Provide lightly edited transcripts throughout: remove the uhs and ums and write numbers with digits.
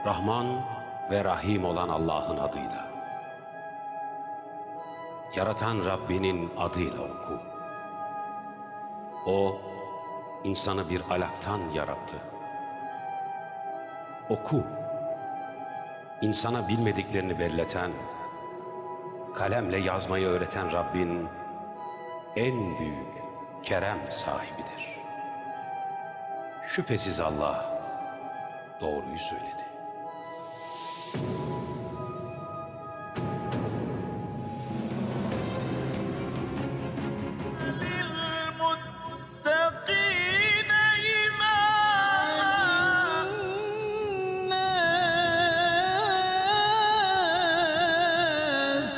Rahman ve Rahim olan Allah'ın adıyla. Yaratan Rabbinin adıyla oku. O, insanı bir alaktan yarattı. Oku, insana bilmediklerini belleten, kalemle yazmayı öğreten Rabbin en büyük kerem sahibidir. Şüphesiz Allah doğruyu söyledi.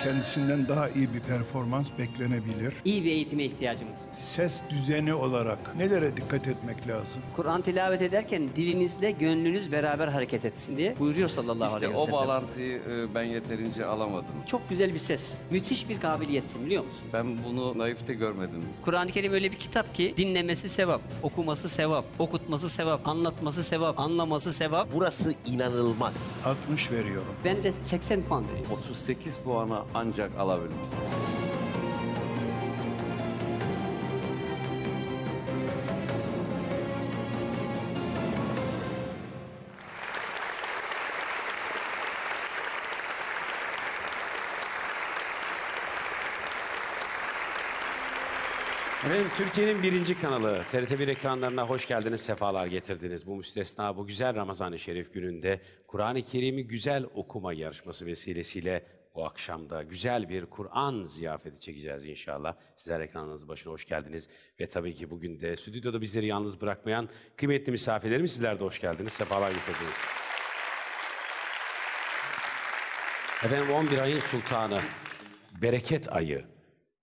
Kendisinden daha iyi bir performans beklenebilir. İyi bir eğitime ihtiyacımız var. Ses düzeni olarak nelere dikkat etmek lazım? Kur'an tilavet ederken dilinizle gönlünüz beraber hareket etsin diye buyuruyor sallallahu aleyhi ve sellem. İşte o bağlantıyı ben yeterince alamadım. Çok güzel bir ses. Müthiş bir kabiliyetsin, biliyor musun? Ben bunu naifte görmedim. Kur'an-ı Kerim öyle bir kitap ki dinlemesi sevap, okuması sevap, okutması sevap, anlatması sevap, anlaması sevap. Burası inanılmaz. 60 veriyorum. Ben de 80 puan veriyorum. 38 puana ancak alabiliriz. Efendim, Türkiye'nin birinci kanalı TRT1 ekranlarına hoş geldiniz, sefalar getirdiniz. Bu müstesna, bu güzel Ramazan-ı Şerif gününde Kur'an-ı Kerim'i güzel okuma yarışması vesilesiyle bu akşamda güzel bir Kur'an ziyafeti çekeceğiz inşallah. Sizler ekranınızın başına hoş geldiniz. Ve tabii ki bugün de stüdyoda bizleri yalnız bırakmayan kıymetli misafirlerimiz, sizler de hoş geldiniz, sefalar getirdiniz. Efendim, 11 ayın sultanı, bereket ayı,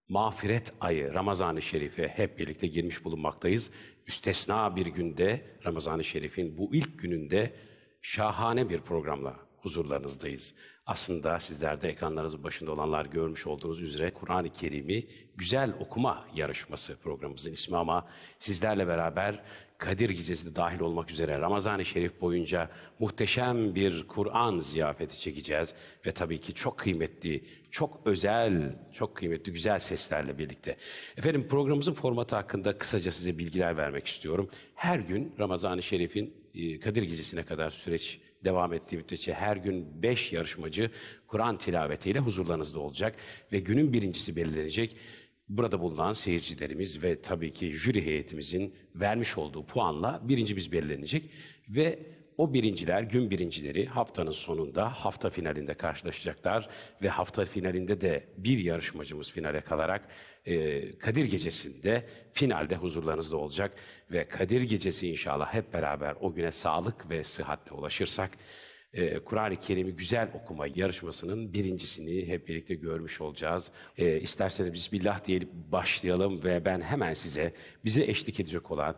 mağfiret ayı Ramazan-ı Şerif'e hep birlikte girmiş bulunmaktayız. Müstesna bir günde, Ramazan-ı Şerif'in bu ilk gününde şahane bir programla huzurlarınızdayız. Aslında sizler de ekranlarınızın başında olanlar görmüş olduğunuz üzere Kur'an-ı Kerim'i güzel okuma yarışması programımızın ismi, ama sizlerle beraber Kadir Gecesi de dahil olmak üzere Ramazan-ı Şerif boyunca muhteşem bir Kur'an ziyafeti çekeceğiz. Ve tabii ki çok kıymetli, çok özel, çok kıymetli güzel seslerle birlikte. Efendim, programımızın formatı hakkında kısaca size bilgiler vermek istiyorum. Her gün Ramazan-ı Şerif'in Kadir Gecesi'ne kadar süreç devam ettiği müddetçe her gün 5 yarışmacı Kur'an tilavetiyle huzurlarınızda olacak. Ve günün birincisi belirlenecek. Burada bulunan seyircilerimiz ve tabii ki jüri heyetimizin vermiş olduğu puanla birincimiz belirlenecek. Ve o birinciler, gün birincileri haftanın sonunda, hafta finalinde karşılaşacaklar. Ve hafta finalinde de bir yarışmacımız finale kalarak Kadir Gecesi'nde finalde huzurlarınızda olacak. Ve Kadir Gecesi inşallah hep beraber o güne sağlık ve sıhhatle ulaşırsak, Kur'an-ı Kerim'i güzel okuma yarışmasının birincisini hep birlikte görmüş olacağız. İsterseniz Bismillah diyelim başlayalım ve ben hemen bize eşlik edecek olan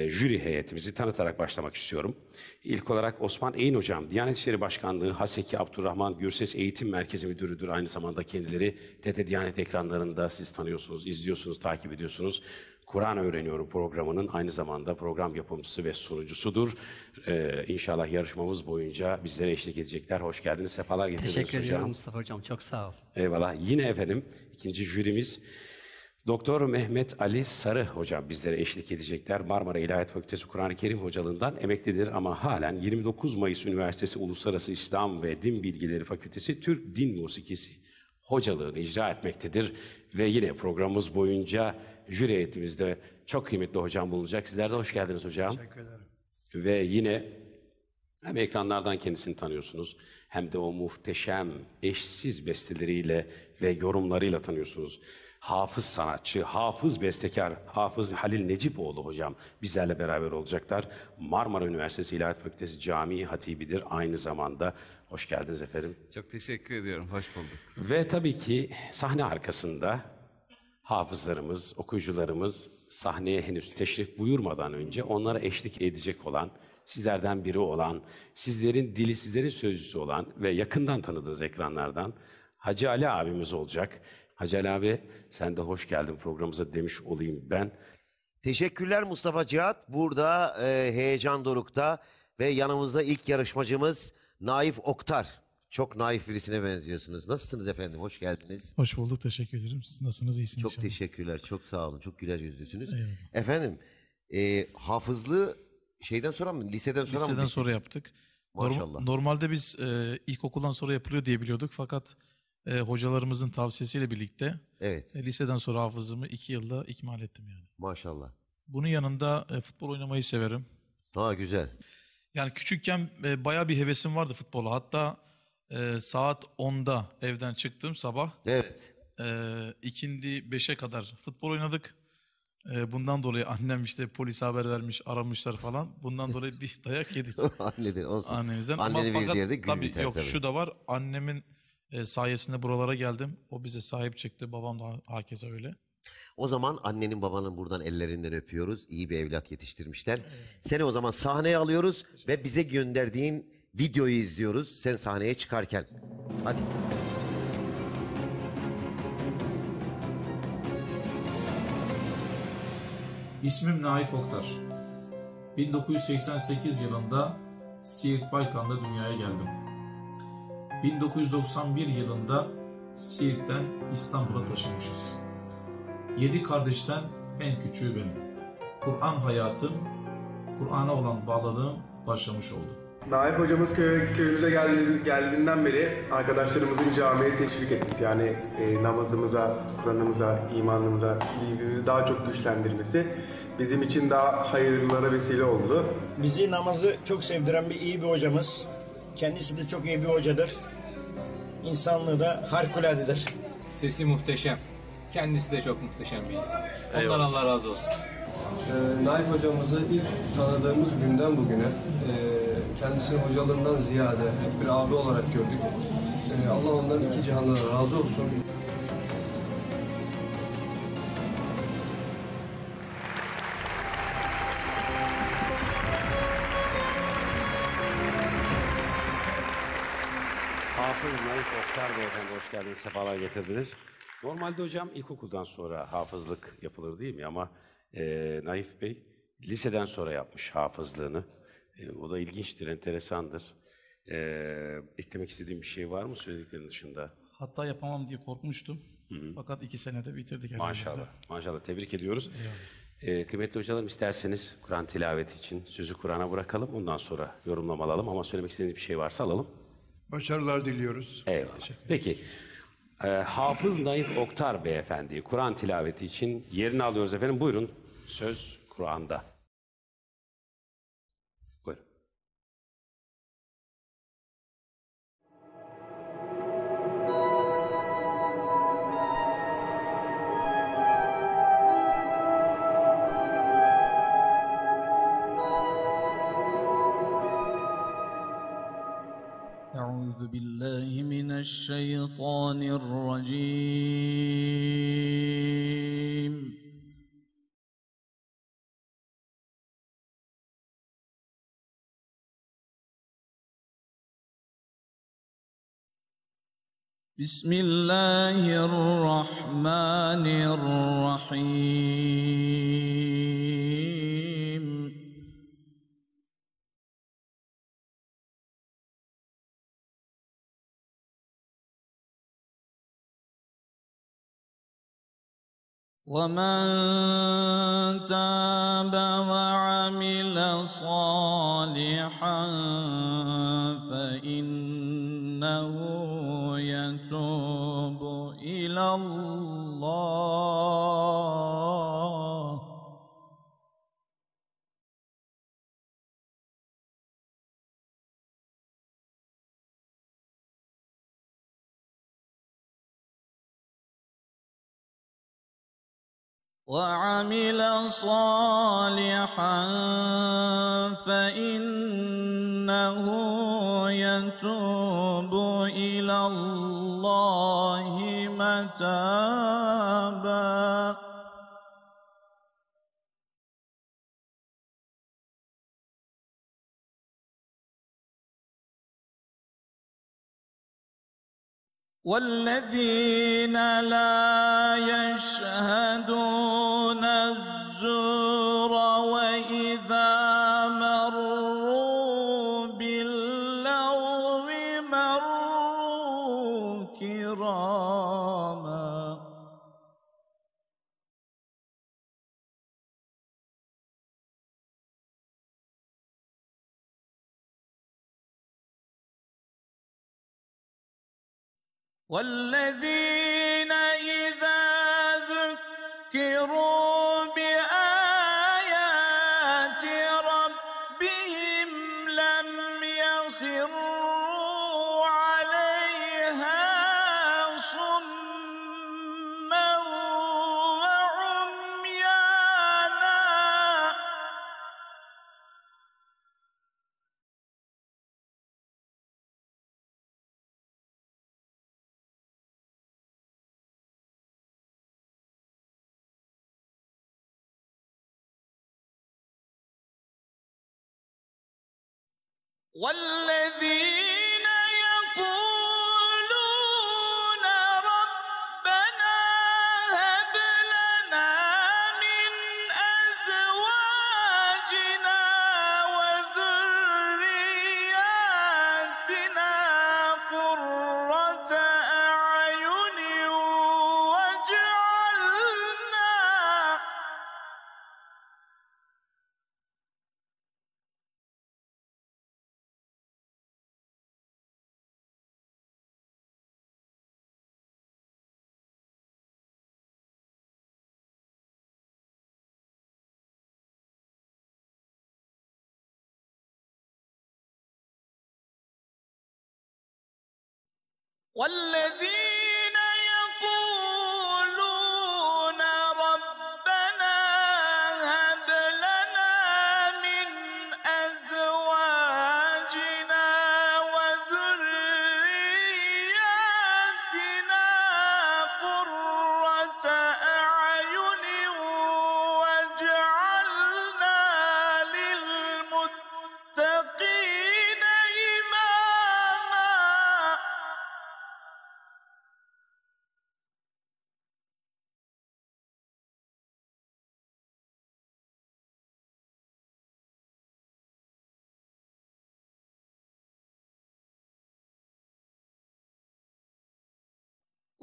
jüri heyetimizi tanıtarak başlamak istiyorum. İlk olarak Osman Eyn Hocam, Diyanet İşleri Başkanlığı Haseki Abdurrahman Gürses Eğitim Merkezi Müdürüdür. Aynı zamanda kendileri TRT Diyanet ekranlarında siz tanıyorsunuz, izliyorsunuz, takip ediyorsunuz. Kur'an Öğreniyorum programının aynı zamanda program yapımcısı ve sunucusudur. İnşallah yarışmamız boyunca bizlere eşlik edecekler. Hoş geldiniz, sefalar getirdiniz hocam. Teşekkür ediyorum Mustafa Hocam, çok sağ ol. Eyvallah. Yine efendim ikinci jürimiz Doktor Mehmet Ali Sarı Hocam bizlere eşlik edecekler. Marmara İlahiyat Fakültesi Kur'an-ı Kerim hocalığından emeklidir ama halen 29 Mayıs Üniversitesi Uluslararası İslam ve Din Bilgileri Fakültesi Türk Din Musikisi hocalığını icra etmektedir. Ve yine programımız boyunca jüri heyetimizde çok kıymetli hocam bulunacak. Sizler de hoş geldiniz hocam. Teşekkür ederim. Ve yine hem ekranlardan kendisini tanıyorsunuz, hem de o muhteşem, eşsiz besteleriyle ve yorumlarıyla tanıyorsunuz. Hafız sanatçı, hafız bestekar, Hafız Halil Necipoğlu hocam bizlerle beraber olacaklar. Marmara Üniversitesi İlahiyat Fakültesi Camii Hatibidir aynı zamanda. Hoş geldiniz efendim. Çok teşekkür ediyorum, hoş bulduk. Ve tabii ki sahne arkasında hafızlarımız, okuyucularımız sahneye henüz teşrif buyurmadan önce onlara eşlik edecek olan, sizlerden biri olan, sizlerin dili, sizlerin sözcüsü olan ve yakından tanıdığınız ekranlardan Hacı Ali abimiz olacak. Hacı Ali abi, sen de hoş geldin programımıza demiş olayım ben. Teşekkürler Mustafa Cihat. Burada heyecan dorukta Ve yanımızda ilk yarışmacımız Naif Oktar. Çok naif birisine benziyorsunuz. Nasılsınız efendim? Hoş geldiniz. Hoş bulduk, teşekkür ederim. Siz nasılsınız, iyisiniz Çok inşallah. teşekkürler, çok sağ olun. Çok güler yüzlüsünüz. Eyvallah. Efendim, hafızlığı şeyden sonra mı, liseden sonra mı? Liseden sonra yaptık. Maşallah. Normalde biz ilkokuldan sonra yapılıyor diye biliyorduk. Fakat hocalarımızın tavsiyesiyle birlikte Evet, liseden sonra hafızlığımı 2 yılda ikmal ettim yani. maşallah. Bunun yanında futbol oynamayı severim. Ha, güzel. Yani küçükken bayağı bir hevesim vardı futbola. Hatta saat 10'da evden çıktım sabah. Evet. İkindi 5'e kadar futbol oynadık. Bundan dolayı annem işte polise haber vermiş, aramışlar falan. Bundan dolayı bir dayak yedik Annedir, olsun. annemizden. Anneni bir fakat yerde gül tabii biter yok, tabii. şu da var. Annemin sayesinde buralara geldim. O bize sahip çıktı. Babam da hakeza öyle. O zaman annenin babanın buradan ellerinden öpüyoruz. İyi bir evlat yetiştirmişler. Seni o zaman sahneye alıyoruz ve bize gönderdiğin videoyu izliyoruz sen sahneye çıkarken. Hadi. İsmim Naif Oktar. 1988 yılında Siirt Baykan'da dünyaya geldim. 1991 yılında Siirt'ten İstanbul'a taşınmışız. 7 kardeşten en küçüğü benim. Kur'an hayatım, Kur'an'a olan bağlılığım başlamış oldu. Naif hocamız köyümüze geldiğinden beri arkadaşlarımızın camiye teşvik etmiş. Yani namazımıza, Kur'an'ımıza, imanımıza, birbirimizi daha çok güçlendirmesi bizim için daha hayırlılara vesile oldu. Bizi namazı çok sevdiren iyi bir hocamız. Kendisi de çok iyi bir hocadır. İnsanlığı da harikuladedir. Sesi muhteşem. Kendisi de çok muhteşem bir insan. Ondan Allah razı olsun. Naif hocamızı ilk tanıdığımız günden bugüne kendisini hocalığından ziyade hep bir abi olarak gördük. Allah ondan iki cihanda razı olsun. Hafız Naif Oktar Beyefendi, hoş geldiniz, sefalar getirdiniz. Normalde hocam ilkokuldan sonra hafızlık yapılır değil mi? Ama Naif Bey liseden sonra yapmış hafızlığını. O da ilginçtir, enteresandır. Eklemek istediğim bir şey var mı söylediklerin dışında? Hatta yapamam diye korkmuştum. Fakat 2 senede bitirdik herhalde. Maşallah, maşallah. Tebrik ediyoruz. Kıymetli hocalarım, isterseniz Kur'an tilaveti için sözü Kur'an'a bırakalım. Ondan sonra yorumlama alalım. Ama söylemek istediğiniz bir şey varsa alalım. Başarılar diliyoruz. Eyvallah. Peki, Hafız Naif Oktar Beyefendi Kur'an tilaveti için yerini alıyoruz efendim. Buyurun, söz Kur'an'da. Buyurun. أعوذ بالله من الشيطان الرجيم بسم الله الرحمن الرحيم ومن تاب وعمل صالحا فإنه يتوب إلى الله وعمل صالحا فإنه يتوب إلى الله متابا والذين لا يشهدون الزور وإذا مروا والذين إذا ذكروا بآيات ربهم لم يخروا عليها صما وعميانا والذين يقولون ربنا هب لنا من أزواجنا وذرياتنا قرة أعين واجعلنا والذين يقولون ربنا هب لنا من أزواجنا وذرياتنا قرة أعين واجعلنا للمتقين إماما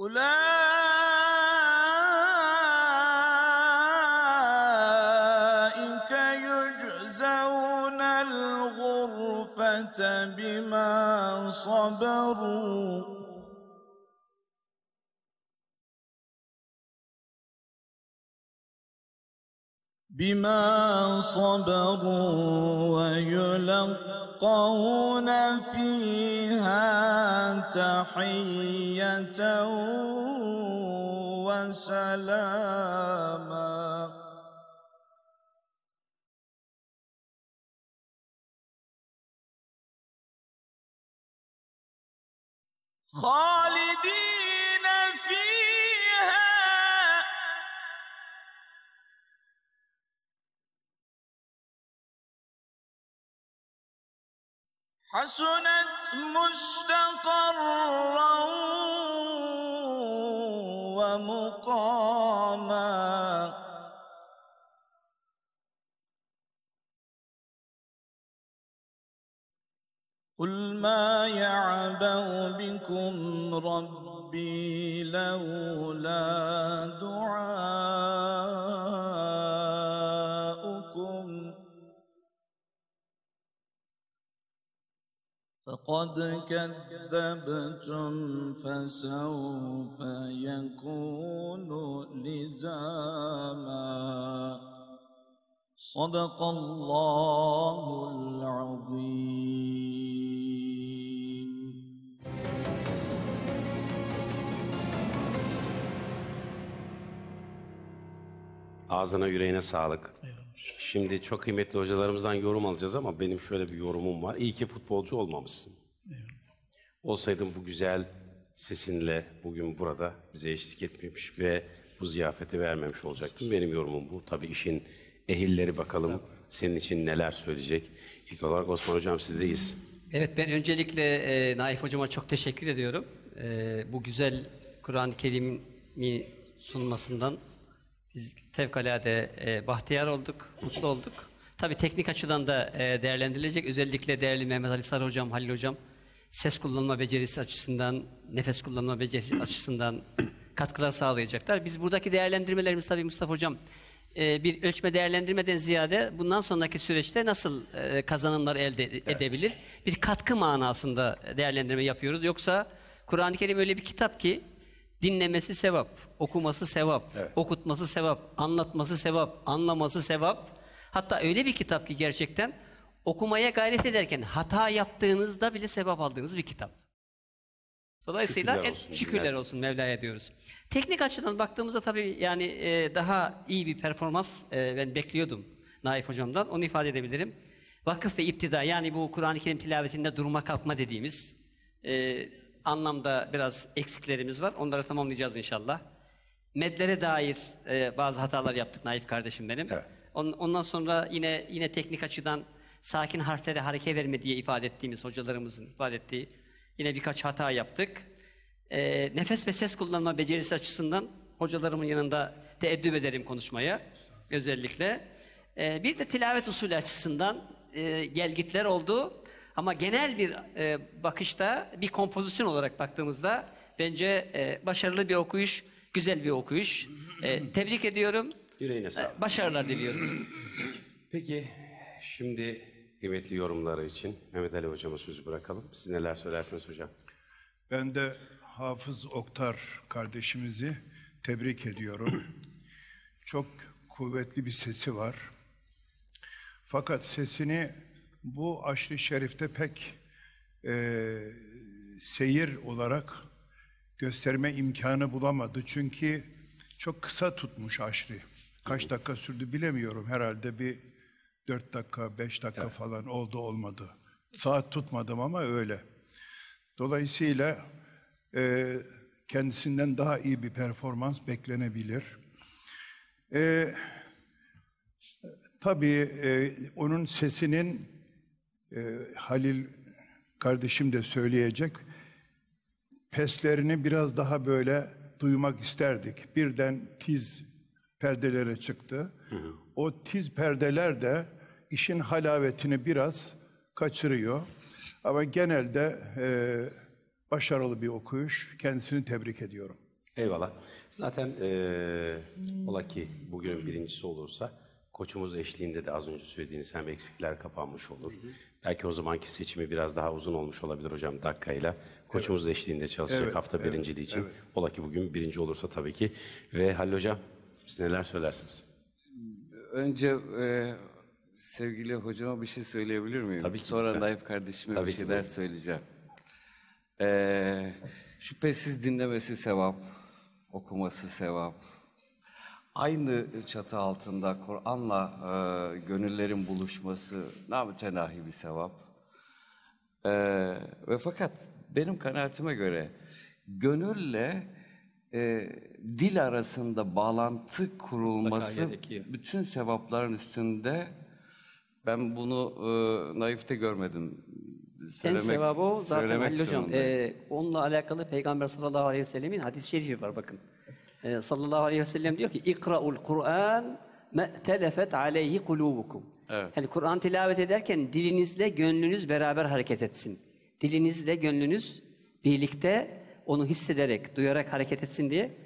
أولئك يجزون الغرفة بما صبروا ويلقون فيها تحية وسلاما خالدين فيها حسنت مستقرا ومقاما قل ما يعبأ بكم ربي لولا دعاؤكم فقد كذبتم فسوف يكون لزاما صدق الله العظيم. Ağzına yüreğine sağlık. Şimdi çok kıymetli hocalarımızdan yorum alacağız ama benim şöyle bir yorumum var. İyi ki futbolcu olmamışsın. Olsaydın bu güzel sesinle bugün burada bize eşlik etmemiş ve bu ziyafeti vermemiş olacaktın. Benim yorumum bu. Tabii işin ehilleri bakalım senin için neler söyleyecek. İlk olarak Osman Hocam sizdeyiz. Evet, ben öncelikle Naif Hocama çok teşekkür ediyorum. Bu güzel Kur'an-ı Kerim'i sunmasından biz fevkalade bahtiyar olduk, mutlu olduk. Tabii teknik açıdan da değerlendirilecek. Özellikle değerli Mehmet Ali Sarı Hocam, Halil Hocam ses kullanma becerisi açısından, nefes kullanma becerisi açısından katkılar sağlayacaklar. Biz buradaki değerlendirmelerimiz tabii Mustafa Hocam bir ölçme değerlendirmeden ziyade bundan sonraki süreçte nasıl kazanımlar elde edebilir? Bir katkı manasında değerlendirme yapıyoruz. Yoksa Kur'an-ı Kerim öyle bir kitap ki dinlemesi sevap, okuması sevap, okutması sevap, anlatması sevap, anlaması sevap. Hatta öyle bir kitap ki gerçekten okumaya gayret ederken hata yaptığınızda bile sevap aldığınız bir kitap. Dolayısıyla şükürler olsun Mevla'ya diyoruz. Teknik açıdan baktığımızda tabii yani daha iyi bir performans ben bekliyordum Naif Hocam'dan. Onu ifade edebilirim. Vakıf ve iptida, yani bu Kur'an-ı Kerim tilavetinde durma kalkma dediğimiz anlamda biraz eksiklerimiz var. Onları tamamlayacağız inşallah. Medlere dair bazı hatalar yaptık Naif kardeşim benim. Evet. Ondan sonra yine teknik açıdan sakin harflere hareke verme diye ifade ettiğimiz hocalarımızın ifade ettiği yine birkaç hata yaptık. Nefes ve ses kullanma becerisi açısından hocalarımın yanında teeddüp ederim konuşmaya özellikle. Bir de tilavet usulü açısından gelgitler oldu. Ama genel bir bakışta, bir kompozisyon olarak baktığımızda bence başarılı bir okuyuş, güzel bir okuyuş. Tebrik ediyorum. Yüreğine sağlık. Başarılar diliyorum. Peki, şimdi kıymetli yorumları için Mehmet Ali Hocam'a sözü bırakalım. Siz neler söylersiniz hocam? Ben de Hafız Oktar kardeşimizi tebrik ediyorum. Çok kuvvetli bir sesi var. Fakat sesini bu Aşr-ı Şerif'te pek seyir olarak gösterme imkanı bulamadı. Çünkü çok kısa tutmuş Aşr'ı. Kaç dakika sürdü bilemiyorum. Herhalde bir 4 dakika, 5 dakika falan oldu olmadı. Saat tutmadım ama öyle. Dolayısıyla kendisinden daha iyi bir performans beklenebilir. Tabii onun sesinin Halil kardeşim de söyleyecek, peslerini biraz daha böyle duymak isterdik. Birden tiz perdelere çıktı. O tiz perdeler de işin halavetini biraz kaçırıyor. Ama genelde başarılı bir okuyuş. Kendisini tebrik ediyorum. Eyvallah. Zaten ola ki bugün birincisi olursa koçumuz eşliğinde de az önce söylediğiniz hem eksikler kapanmış olur. Belki o zamanki seçimi biraz daha uzun olmuş olabilir hocam dakikayla. Koçumuz eşliğinde çalışacak hafta birinciliği için. Ola ki bugün birinci olursa tabii ki. Ve Halil Hocam, siz neler söylersiniz? Önce sevgili hocama bir şey söyleyebilir miyim? Tabii ki. Sonra Naif kardeşime bir şeyler söyleyeceğim. Şüphesiz dinlemesi sevap, okuması sevap. Aynı çatı altında Kur'an'la gönüllerin buluşması namütenahi bir sevap. Ve fakat benim kanaatime göre gönülle dil arasında bağlantı kurulması bütün sevapların üstünde. Ben bunu Naif'te görmedim. En sevabı o zaten Halil Hocam. Onunla alakalı Peygamber sallallahu aleyhi ve sellemin hadis-i şerifi var bakın. Sallallahu aleyhi ve sellem diyor ki İkra'ul Kur'an me'telefet aleyhi kulubukum. Yani Kur'an tilavet ederken dilinizle gönlünüz beraber hareket etsin. Dilinizle gönlünüz birlikte onu hissederek, duyarak hareket etsin diye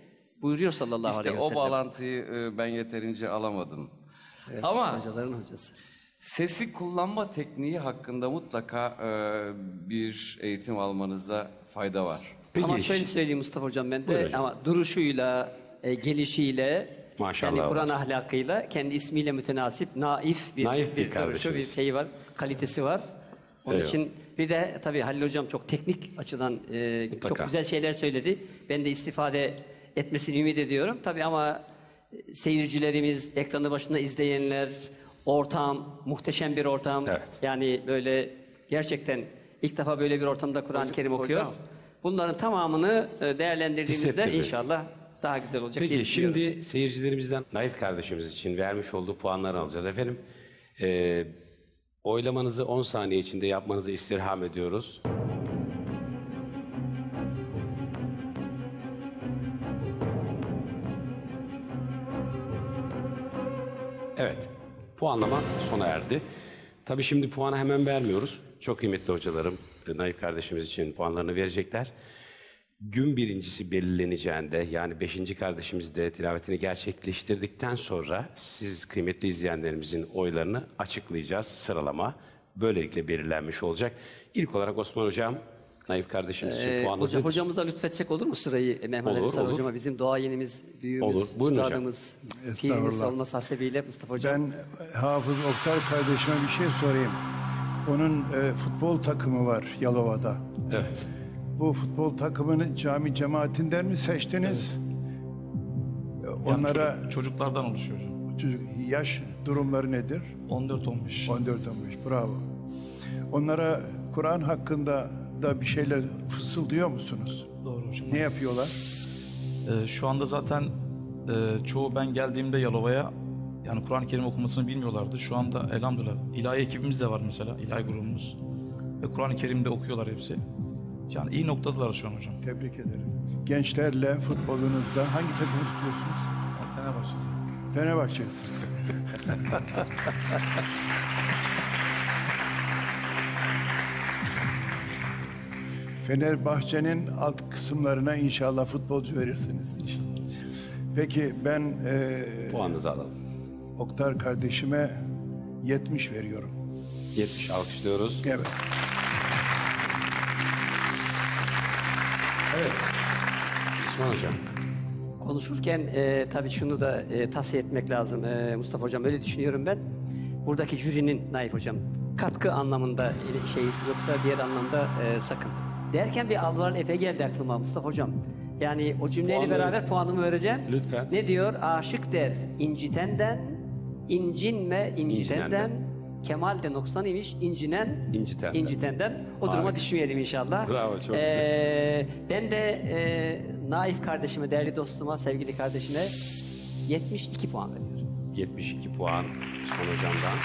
buyuruyor sallallahu aleyhi ve sellem. İşte o bağlantıyı ben yeterince alamadım. Evet, ama hocaların hocası. Sesi kullanma tekniği hakkında mutlaka bir eğitim almanıza fayda var. Peki, ama şöyle söyleyeyim Mustafa Hocam ben de, ama duruşuyla, gelişiyle, maşallah yani Kur'an ahlakıyla, kendi ismiyle mütenasip, naif bir duruşu, bir şeyi var, kalitesi var. Onun için bir de tabii Halil Hocam çok teknik açıdan çok güzel şeyler söyledi. Ben de istifade etmesini ümit ediyorum. Tabii ama seyircilerimiz, ekranı başında izleyenler, ortam, muhteşem bir ortam. Yani böyle gerçekten ilk defa böyle bir ortamda Kur'an-ı Kerim okuyor. Bunların tamamını değerlendirdiğimizde inşallah daha güzel olacak. Peki şimdi seyircilerimizden Naif kardeşimiz için vermiş olduğu puanları alacağız. Efendim oylamanızı 10 saniye içinde yapmanızı istirham ediyoruz. Evet, puanlama sona erdi. Tabii şimdi puanı hemen vermiyoruz. Çok kıymetli hocalarım Naif kardeşimiz için puanlarını verecekler. Gün birincisi belirleneceğinde, yani 5. kardeşimiz de tilavetini gerçekleştirdikten sonra siz kıymetli izleyenlerimizin oylarını açıklayacağız. Sıralama böylelikle belirlenmiş olacak. İlk olarak Osman Hocam Naif kardeşimiz için puanınız nedir? Hocamıza lütfetsek olur mu sırayı? Mehmet Ali Olur, Sarı olur. hocama bizim duayenimiz, büyüğümüz, Olur, buyurun hocam. üstadımız, Estağfurullah. fiilimiz olması hasebiyle Mustafa Hocam. Ben Hafız Oktar kardeşime bir şey sorayım. Onun futbol takımı var Yalova'da. Evet. Bu futbol takımını cami cemaatinden mi seçtiniz? Onlara Çocuklardan oluşuyor hocam. yaş durumları nedir? 14-15. 14-15, bravo. Onlara Kur'an hakkında da bir şeyler fısıldıyor musunuz? Doğru hocam. Ne yapıyorlar? Şu anda zaten çoğu ben geldiğimde Yalova'ya yani Kur'an-ı Kerim okumasını bilmiyorlardı. Şu anda elhamdülillah ilahi ekibimiz de var mesela, ilahi grubumuz. Ve Kur'an-ı Kerim'de okuyorlar hepsi. Yani iyi noktadalar şu an hocam. Tebrik ederim. Gençlerle futbolunuzda hangi takımı tutuyorsunuz? Fenerbahçe. Fenerbahçe'siniz. Fenerbahçe'nin alt kısımlarına inşallah futbolcu verirsiniz. Peki ben Puanınızı alalım. Oktar kardeşime 70 veriyorum. 70 alkışlıyoruz. Evet. Evet. İsmail Hocam. Konuşurken tabii şunu da tavsiye etmek lazım Mustafa Hocam, öyle düşünüyorum ben. Buradaki jürinin Naif Hocam katkı anlamında şey yoksa diğer anlamda sakın. Derken bir Alvar Efe geldi aklıma Mustafa Hocam. Yani o cümleyle beraber puanımı vereceğim. Lütfen. Ne diyor? Aşık der incitenden, incinme incitenden, kemal de noksan imiş, incinen incitenden. O duruma Harika. düşmeyelim inşallah. Bravo, çok güzel. Ben de Naif kardeşime, değerli dostuma, sevgili kardeşime 72 puan veriyorum. 72 puan İsmail Hocam'dan.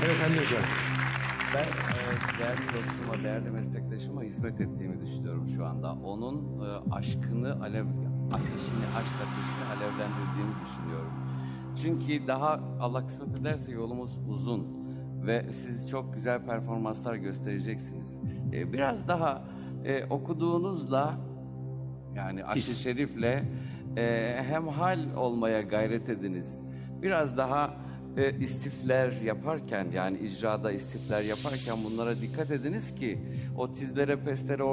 Evet Ali Hocam. Ben değerli dostuma, değerli meslektaşıma hizmet ettiğimi düşünüyorum şu anda. Onun aşkını, aşk ateşini alevlendirdiğimi düşünüyorum. Çünkü daha Allah kısmet ederse yolumuz uzun ve siz çok güzel performanslar göstereceksiniz. Biraz daha okuduğunuzla, yani aşk-ı şerifle hemhal olmaya gayret ediniz. Biraz daha istifler yaparken, yani icrada istifler yaparken bunlara dikkat ediniz ki o tizlere, peslere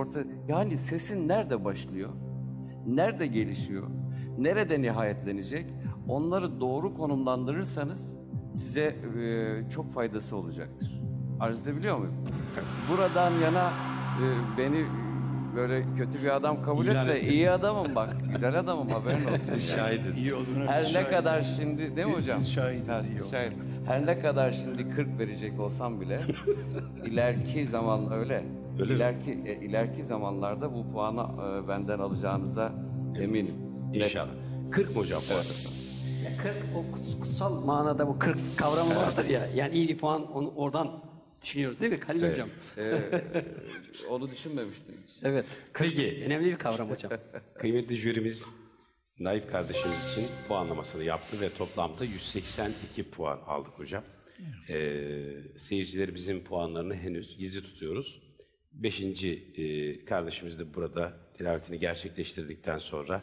yani sesin nerede başlıyor, nerede gelişiyor, nerede nihayetlenecek, onları doğru konumlandırırsanız size çok faydası olacaktır. Arz edebiliyor muyum? Buradan yana beni böyle kötü bir adam kabul et de iyi adamım bak, güzel adamım, haberin olsun. Şahidiz. İyi olduğuna Her biz ne şahidiz. kadar şimdi, değil mi hocam? Biz şahidiz, Ha, iyi olduğuna. şahit. Her ne kadar şimdi 40 verecek olsam bile ileriki zaman öyle. İleriki zamanlarda bu puanı benden alacağınıza eminim. İnşallah. 40 mı hocam puanı? Evet. Ya 40 o kutsal manada bu 40 kavramı vardır ya. Yani iyi bir puan onu oradan düşünüyoruz değil mi Halil Hocam? Onu düşünmemiştim hiç. Evet. Peki. Önemli bir kavram hocam. Kıymetli jürimiz Naif kardeşimiz için puanlamasını yaptı ve toplamda 182 puan aldık hocam. Seyircilerimizin puanlarını henüz gizli tutuyoruz. 5. kardeşimiz de burada tilavetini gerçekleştirdikten sonra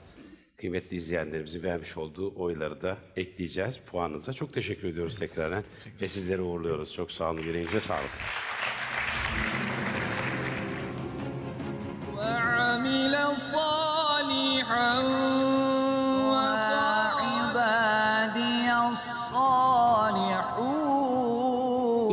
kıymetli izleyenlerimizin vermiş olduğu oyları da ekleyeceğiz puanınıza. Çok teşekkür ediyoruz tekrardan ve sizleri uğurluyoruz. Çok sağ olun, yüreğinize sağlık. وعمل صالحا وعبادي الصالحون.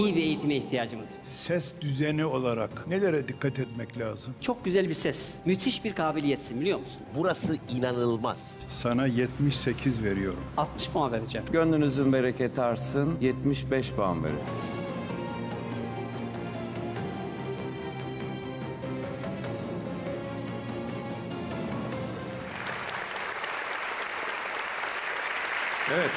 İyi bir eğitime ihtiyacımız var. Ses düzeni olarak nelere dikkat etmek lazım? Çok güzel bir ses. Müthiş bir kabiliyetsin biliyor musun? Burası inanılmaz. Sana 78 veriyorum. 60 puan vereceğim. Gönlünüzün bereketi artsın, 75 puan verin. Evet.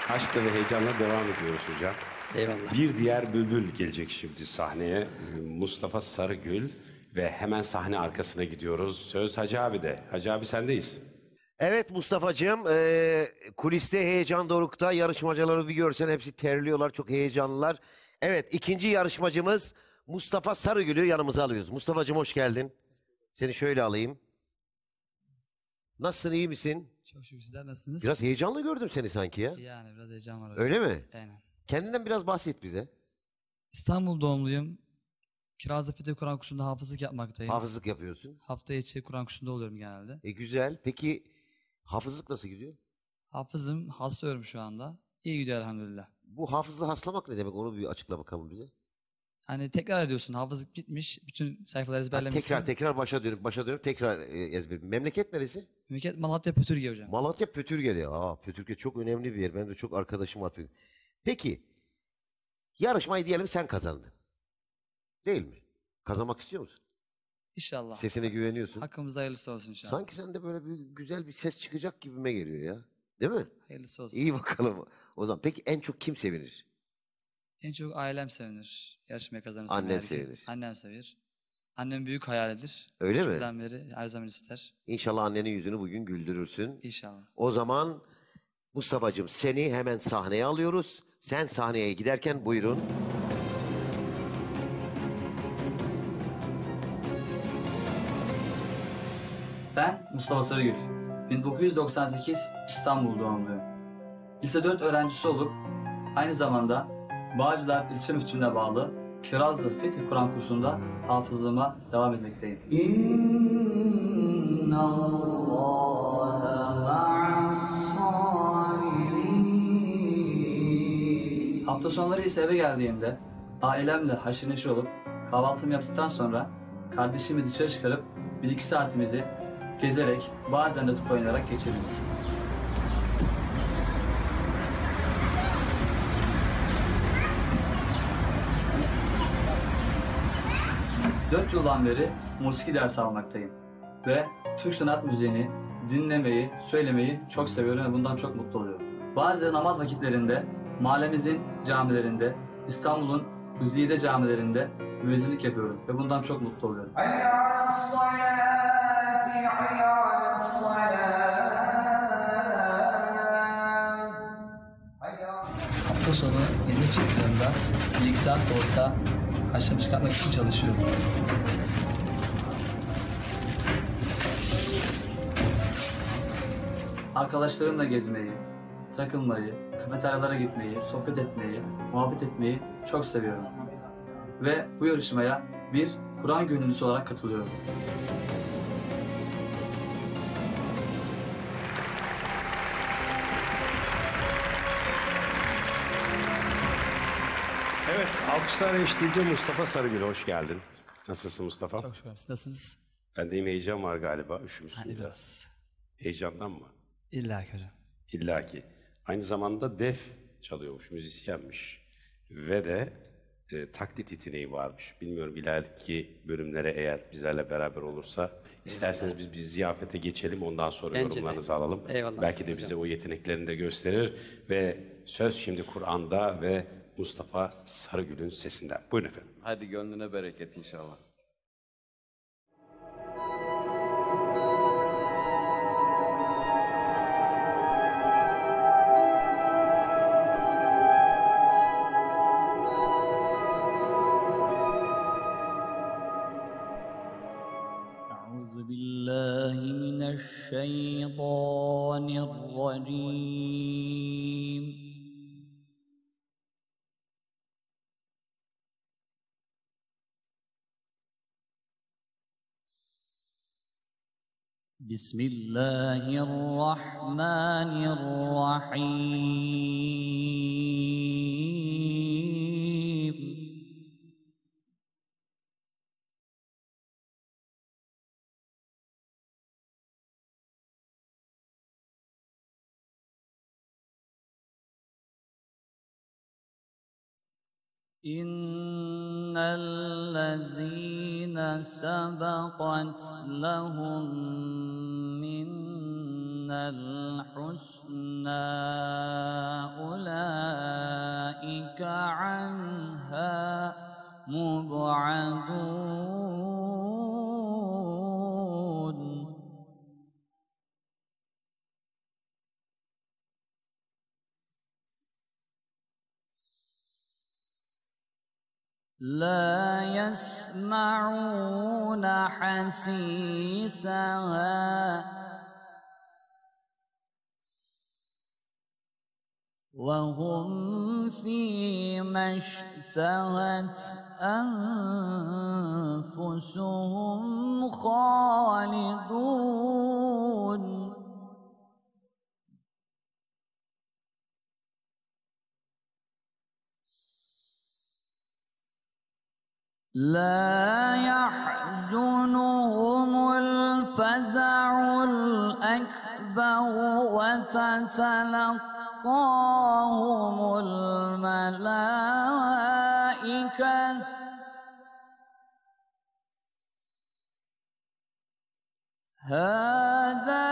Aşkla ve heyecanla devam ediyoruz hocam. Eyvallah. Bir diğer bülbül gelecek şimdi sahneye. Mustafa Sarıgül ve hemen sahne arkasına gidiyoruz. Söz Hacı abi de. Hacı abi sendeyiz. Evet Mustafa'cığım, kuliste heyecan dorukta, yarışmacıları bir görsen hepsi terliyorlar, çok heyecanlılar. Evet, ikinci yarışmacımız Mustafa Sarıgül'ü yanımıza alıyoruz. Mustafa'cığım hoş geldin. Seni şöyle alayım. Nasılsın, iyi misin? Çok şükür, sizler nasılsınız? Biraz heyecanlı gördüm seni sanki ya. Yani biraz heyecan var. Öyle mi? Aynen. Kendinden biraz bahset bize. İstanbul doğumluyum. Kirazlı Fetih Kur'an kursunda hafızlık yapmaktayım. Hafızlık yapıyorsun. Hafta içi Kur'an kursunda oluyorum genelde. Güzel. Peki hafızlık nasıl gidiyor? Hafızım, haslıyorum şu anda. İyi gidiyor elhamdülillah. Bu hafızlığı haslamak ne demek? Onu bir açıkla bakalım bize. Hani tekrar ediyorsun. Hafızlık bitmiş. Bütün sayfaları ezberlemişsin. Tekrar başa dönüp tekrar ezber. Memleket neresi? Memleket Malatya Pötürge hocam. Malatya Pötürge'li. Pötürge çok önemli bir yer. Benim de çok arkadaşım var. Peki yarışmayı diyelim sen kazandın. Değil mi? Kazanmak istiyor musun? İnşallah. Sesine güveniyorsun. Hakkımızda hayırlısı olsun inşallah. Sanki sende böyle bir güzel bir ses çıkacak gibime geliyor ya. Değil mi? Hayırlısı olsun. İyi bakalım. O zaman peki en çok kim sevinir? En çok ailem sevinir. Yarışmayı kazanırsam. Annen sevinir. Annem sevinir. Annem büyük hayalidir. Öyle mi? Küçükten beri her zaman ister. İnşallah annenin yüzünü bugün güldürürsün. İnşallah. O zaman Mustafa'cığım seni hemen sahneye alıyoruz. Sen sahneye giderken buyurun. Ben Mustafa Sarıgül. 1998 İstanbul doğumluyum. Lise 4 öğrencisi olup aynı zamanda Bağcılar İlçe Müftülüğü'ne bağlı Kirazlı Fetih Kur'an kursunda hafızlığıma devam etmekteyim. Hafta sonları ise eve geldiğimde ailemle haşır neşir olup kahvaltımı yaptıktan sonra kardeşimi dışarı çıkarıp 1-2 saatimizi gezerek bazen de top oynayarak geçiririz. Dört yıldan beri musiki dersi almaktayım ve Türk sanat müziğini dinlemeyi, söylemeyi çok seviyorum ve bundan çok mutlu oluyorum. Bazı namaz vakitlerinde mahallemizin camilerinde, İstanbul'un güzide camilerinde müezzinlik yapıyorum ve bundan çok mutlu oluyorum. Hafta sonu yeni çıktığımda 1-2 saat de olsa haşlama çıkartmak için çalışıyorum. Arkadaşlarımla gezmeyi, takılmayı, kafeteryalara gitmeyi, sohbet etmeyi, muhabbet etmeyi çok seviyorum. Ve bu yarışmaya bir Kur'an gönüllüsü olarak katılıyorum. Evet, alkışlar eşliğinde Mustafa Sarıgül, hoş geldin. Nasılsın Mustafa? Çok şükür. Siz nasılsınız? Bendeyim, heyecan var galiba, üşümüşsün Hadi biraz. Heyecandan mı? İlla ki hocam. İlla ki. Aynı zamanda def çalıyormuş, müzisyenmiş. Ve de taklit yeteneği varmış. Bilmiyorum ileriki bölümlere eğer bizlerle beraber olursa, isterseniz biz bir ziyafete geçelim, ondan sonra Bence yorumlarınızı de. alalım. Eyvallah, Belki de bize o yeteneklerini de gösterir ve söz şimdi Kur'an'da ve Mustafa Sarıgül'ün sesinden. Buyurun efendim. Hadi gönlüne bereket inşallah. أعوذ بالله من الشيطان الرجيم بسم الله الرحمن الرحيم إن الذين سبقت لهم منا الحسنى أولئك عنها مبعدون لا يسمعون حسيسها وهم فيما ما اشتهت أنفسهم خالدون لا يحزنهم الفزع الأكبر وتتلقاهم الملائكة هذا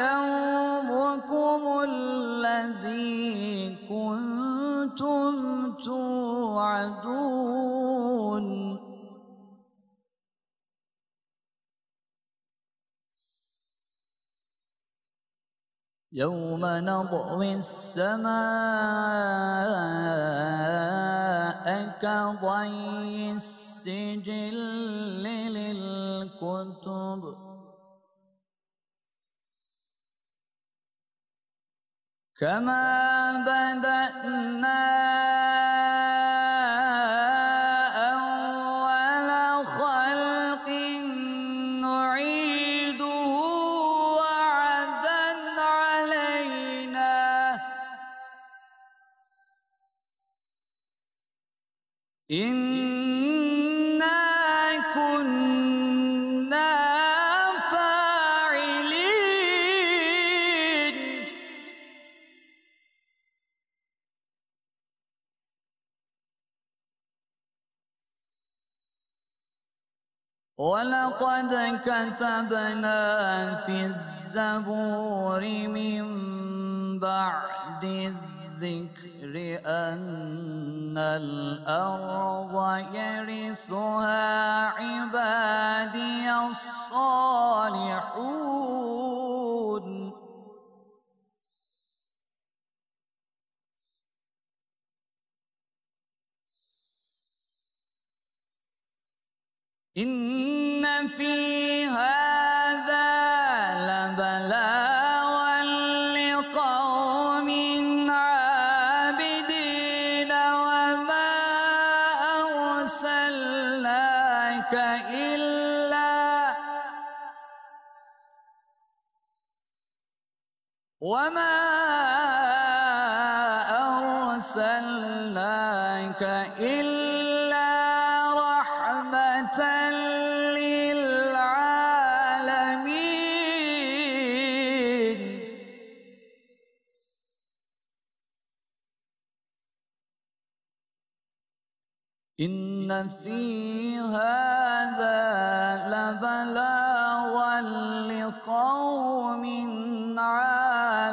يومكم الذي كنتم توعدون يوم نطوي السماء كطي السجل للكتب كما بدأنا أول خلق نعيده وعدا علينا إنا كنا فاعلين ولقد كتبنا في الزبور من بعد الذكر أن الأرض يرثها عبادي الصالحون إن في هذا لبلاغا لقوم عابدين وما أرسلناك إلا رحمة للعالمين إن في هذا لبلاغا لقوم عابدين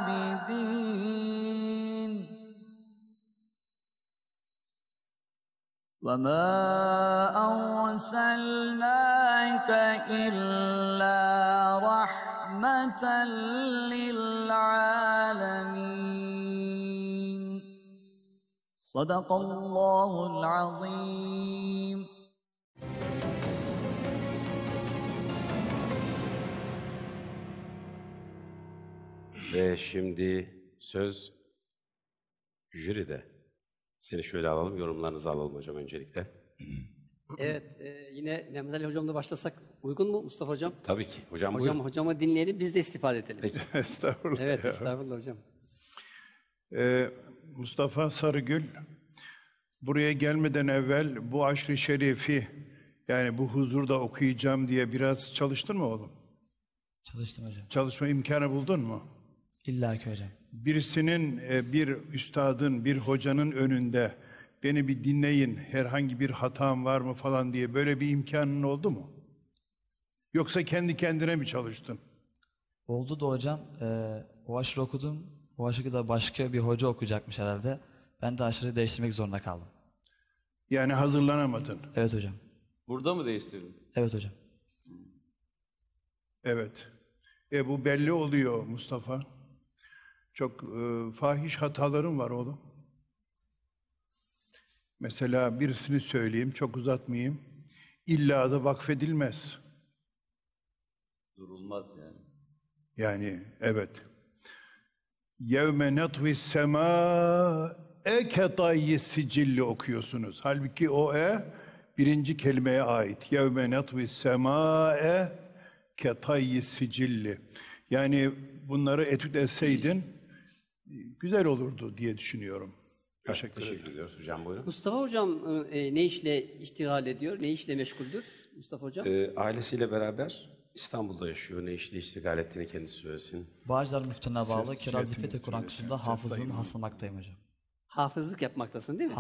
وما أرسلناك إلا رحمة للعالمين صدق الله العظيم. Ve şimdi söz jüride. Seni şöyle alalım, yorumlarınızı alalım hocam öncelikle. Evet, yine Mehmet Ali Hocam'la başlasak uygun mu Mustafa Hocam? Tabii ki. Hocam buyurun. Hocamı dinleyelim, biz de istifade edelim. Peki. Estağfurullah. Evet, ya. estağfurullah hocam. Mustafa Sarıgül, buraya gelmeden evvel bu aşr-ı şerifi, yani bu huzurda okuyacağım diye biraz çalıştın mı oğlum? Çalıştım hocam. Çalışma imkanı buldun mu? İlla ki hocam. Birisinin, bir üstadın, bir hocanın önünde beni bir dinleyin, herhangi bir hatam var mı falan diye böyle bir imkanın oldu mu? Yoksa kendi kendine mi çalıştın? Oldu da hocam. O aşırı okudum. O aşırı da başka bir hoca okuyacakmış herhalde. Ben de aşırı değiştirmek zorunda kaldım. Yani hazırlanamadın. Evet hocam. Burada mı değiştirdin? Evet hocam. Evet. Bu belli oluyor Mustafa. Çok fahiş hatalarım var oğlum. Mesela birisini söyleyeyim, çok uzatmayayım. İlla da vakfedilmez. Durulmaz yani. Yani evet. يَوْمَ نَطْوِ السَّمَاءِ ketayyi sicilli okuyorsunuz. Halbuki o birinci kelimeye ait. Yevme netvis semâe ketayyi sicilli. Yani bunları etüt etseydin güzel olurdu diye düşünüyorum. Teşekkür ediyoruz hocam, buyurun. Mustafa hocam ne işle iştigal ediyor, ne işle meşguldür Mustafa hocam? Ailesiyle beraber İstanbul'da yaşıyor. Ne işle iştigal ettiğini kendisi söylesin. Bağcılar Müftü'ne bağlı Kiraz İffet Kur'an kursunda hafızlığını haslamaktayım hocam. Hafızlık yapmaktasın değil mi?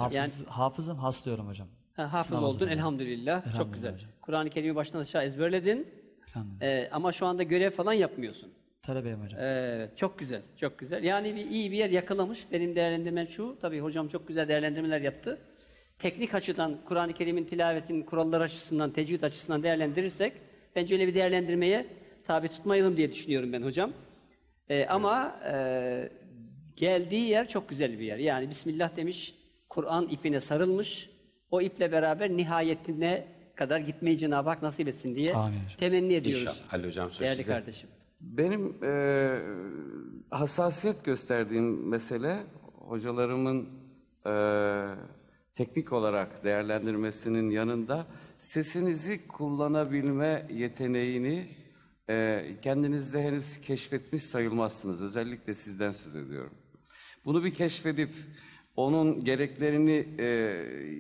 Hafızım, haslıyorum hocam. Hafız oldun elhamdülillah. Çok güzel. Kur'an-ı Kerim'i baştan aşağı ezberledin. Ama şu anda görev falan yapmıyorsun. Talebeyim hocam. Evet, çok güzel, çok güzel. Yani iyi bir yer yakalamış. Benim değerlendirmem şu, tabii hocam çok güzel değerlendirmeler yaptı. Teknik açıdan, Kur'an-ı Kerim'in tilavetinin kuralları açısından, tecvid açısından değerlendirirsek, bence öyle bir değerlendirmeye tabi tutmayalım diye düşünüyorum ben hocam. Ama geldiği yer çok güzel bir yer. Yani Bismillah demiş, Kur'an ipine sarılmış, o iple beraber nihayetine kadar gitmeyi Cenab-ı Hak nasip etsin diye temenni ediyoruz. İnşallah. Halil hocam söz değerli sizde. kardeşim. Benim hassasiyet gösterdiğim mesele hocalarımın teknik olarak değerlendirmesinin yanında sesinizi kullanabilme yeteneğini kendinizde henüz keşfetmiş sayılmazsınız. Özellikle sizden söz ediyorum. Bunu bir keşfedip onun gereklerini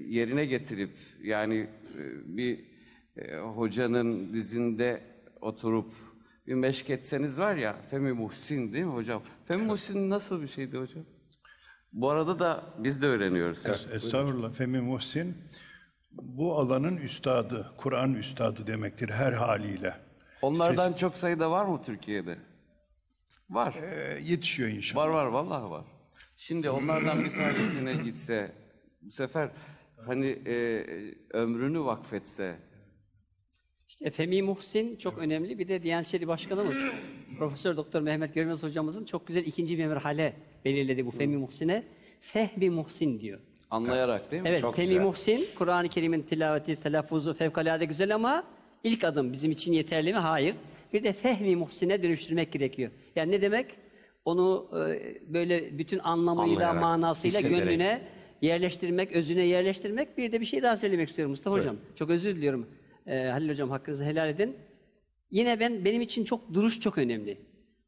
yerine getirip yani bir hocanın dizinde oturup bir meşk etseniz var ya, Femi Muhsin değil mi hocam? Femi Muhsin nasıl bir şeydi hocam? Bu arada da biz de öğreniyoruz. Estağfurullah. Femi Muhsin bu alanın üstadı, Kur'an üstadı demektir her haliyle. Onlardan çok sayıda var mı Türkiye'de? Var. Yetişiyor inşallah. Var vallahi var. Şimdi onlardan bir tanesine gitse, bu sefer hani ömrünü vakfetse. İşte Femi Muhsin çok önemli. Bir de Diyanet İşleri Başkanımız Profesör Doktor Mehmet Görmez hocamızın çok güzel ikinci bir merhale belirledi bu Femi Muhsin'e. Fehmi Muhsin diyor. Anlayarak değil mi? Evet, Çok Femi güzel. Muhsin, Kur'an-ı Kerim'in tilaveti, telaffuzu fevkalade güzel ama ilk adım bizim için yeterli mi? Hayır. Bir de Fehmi Muhsin'e dönüştürmek gerekiyor. Yani ne demek? Onu böyle bütün anlamıyla, Anlayarak, manasıyla hissederek. gönlüne yerleştirmek, özüne yerleştirmek. Bir de bir şey daha söylemek istiyorum Mustafa Hocam. Çok özür diliyorum. Halil Hocam hakkınızı helal edin. Yine benim için duruş çok önemli.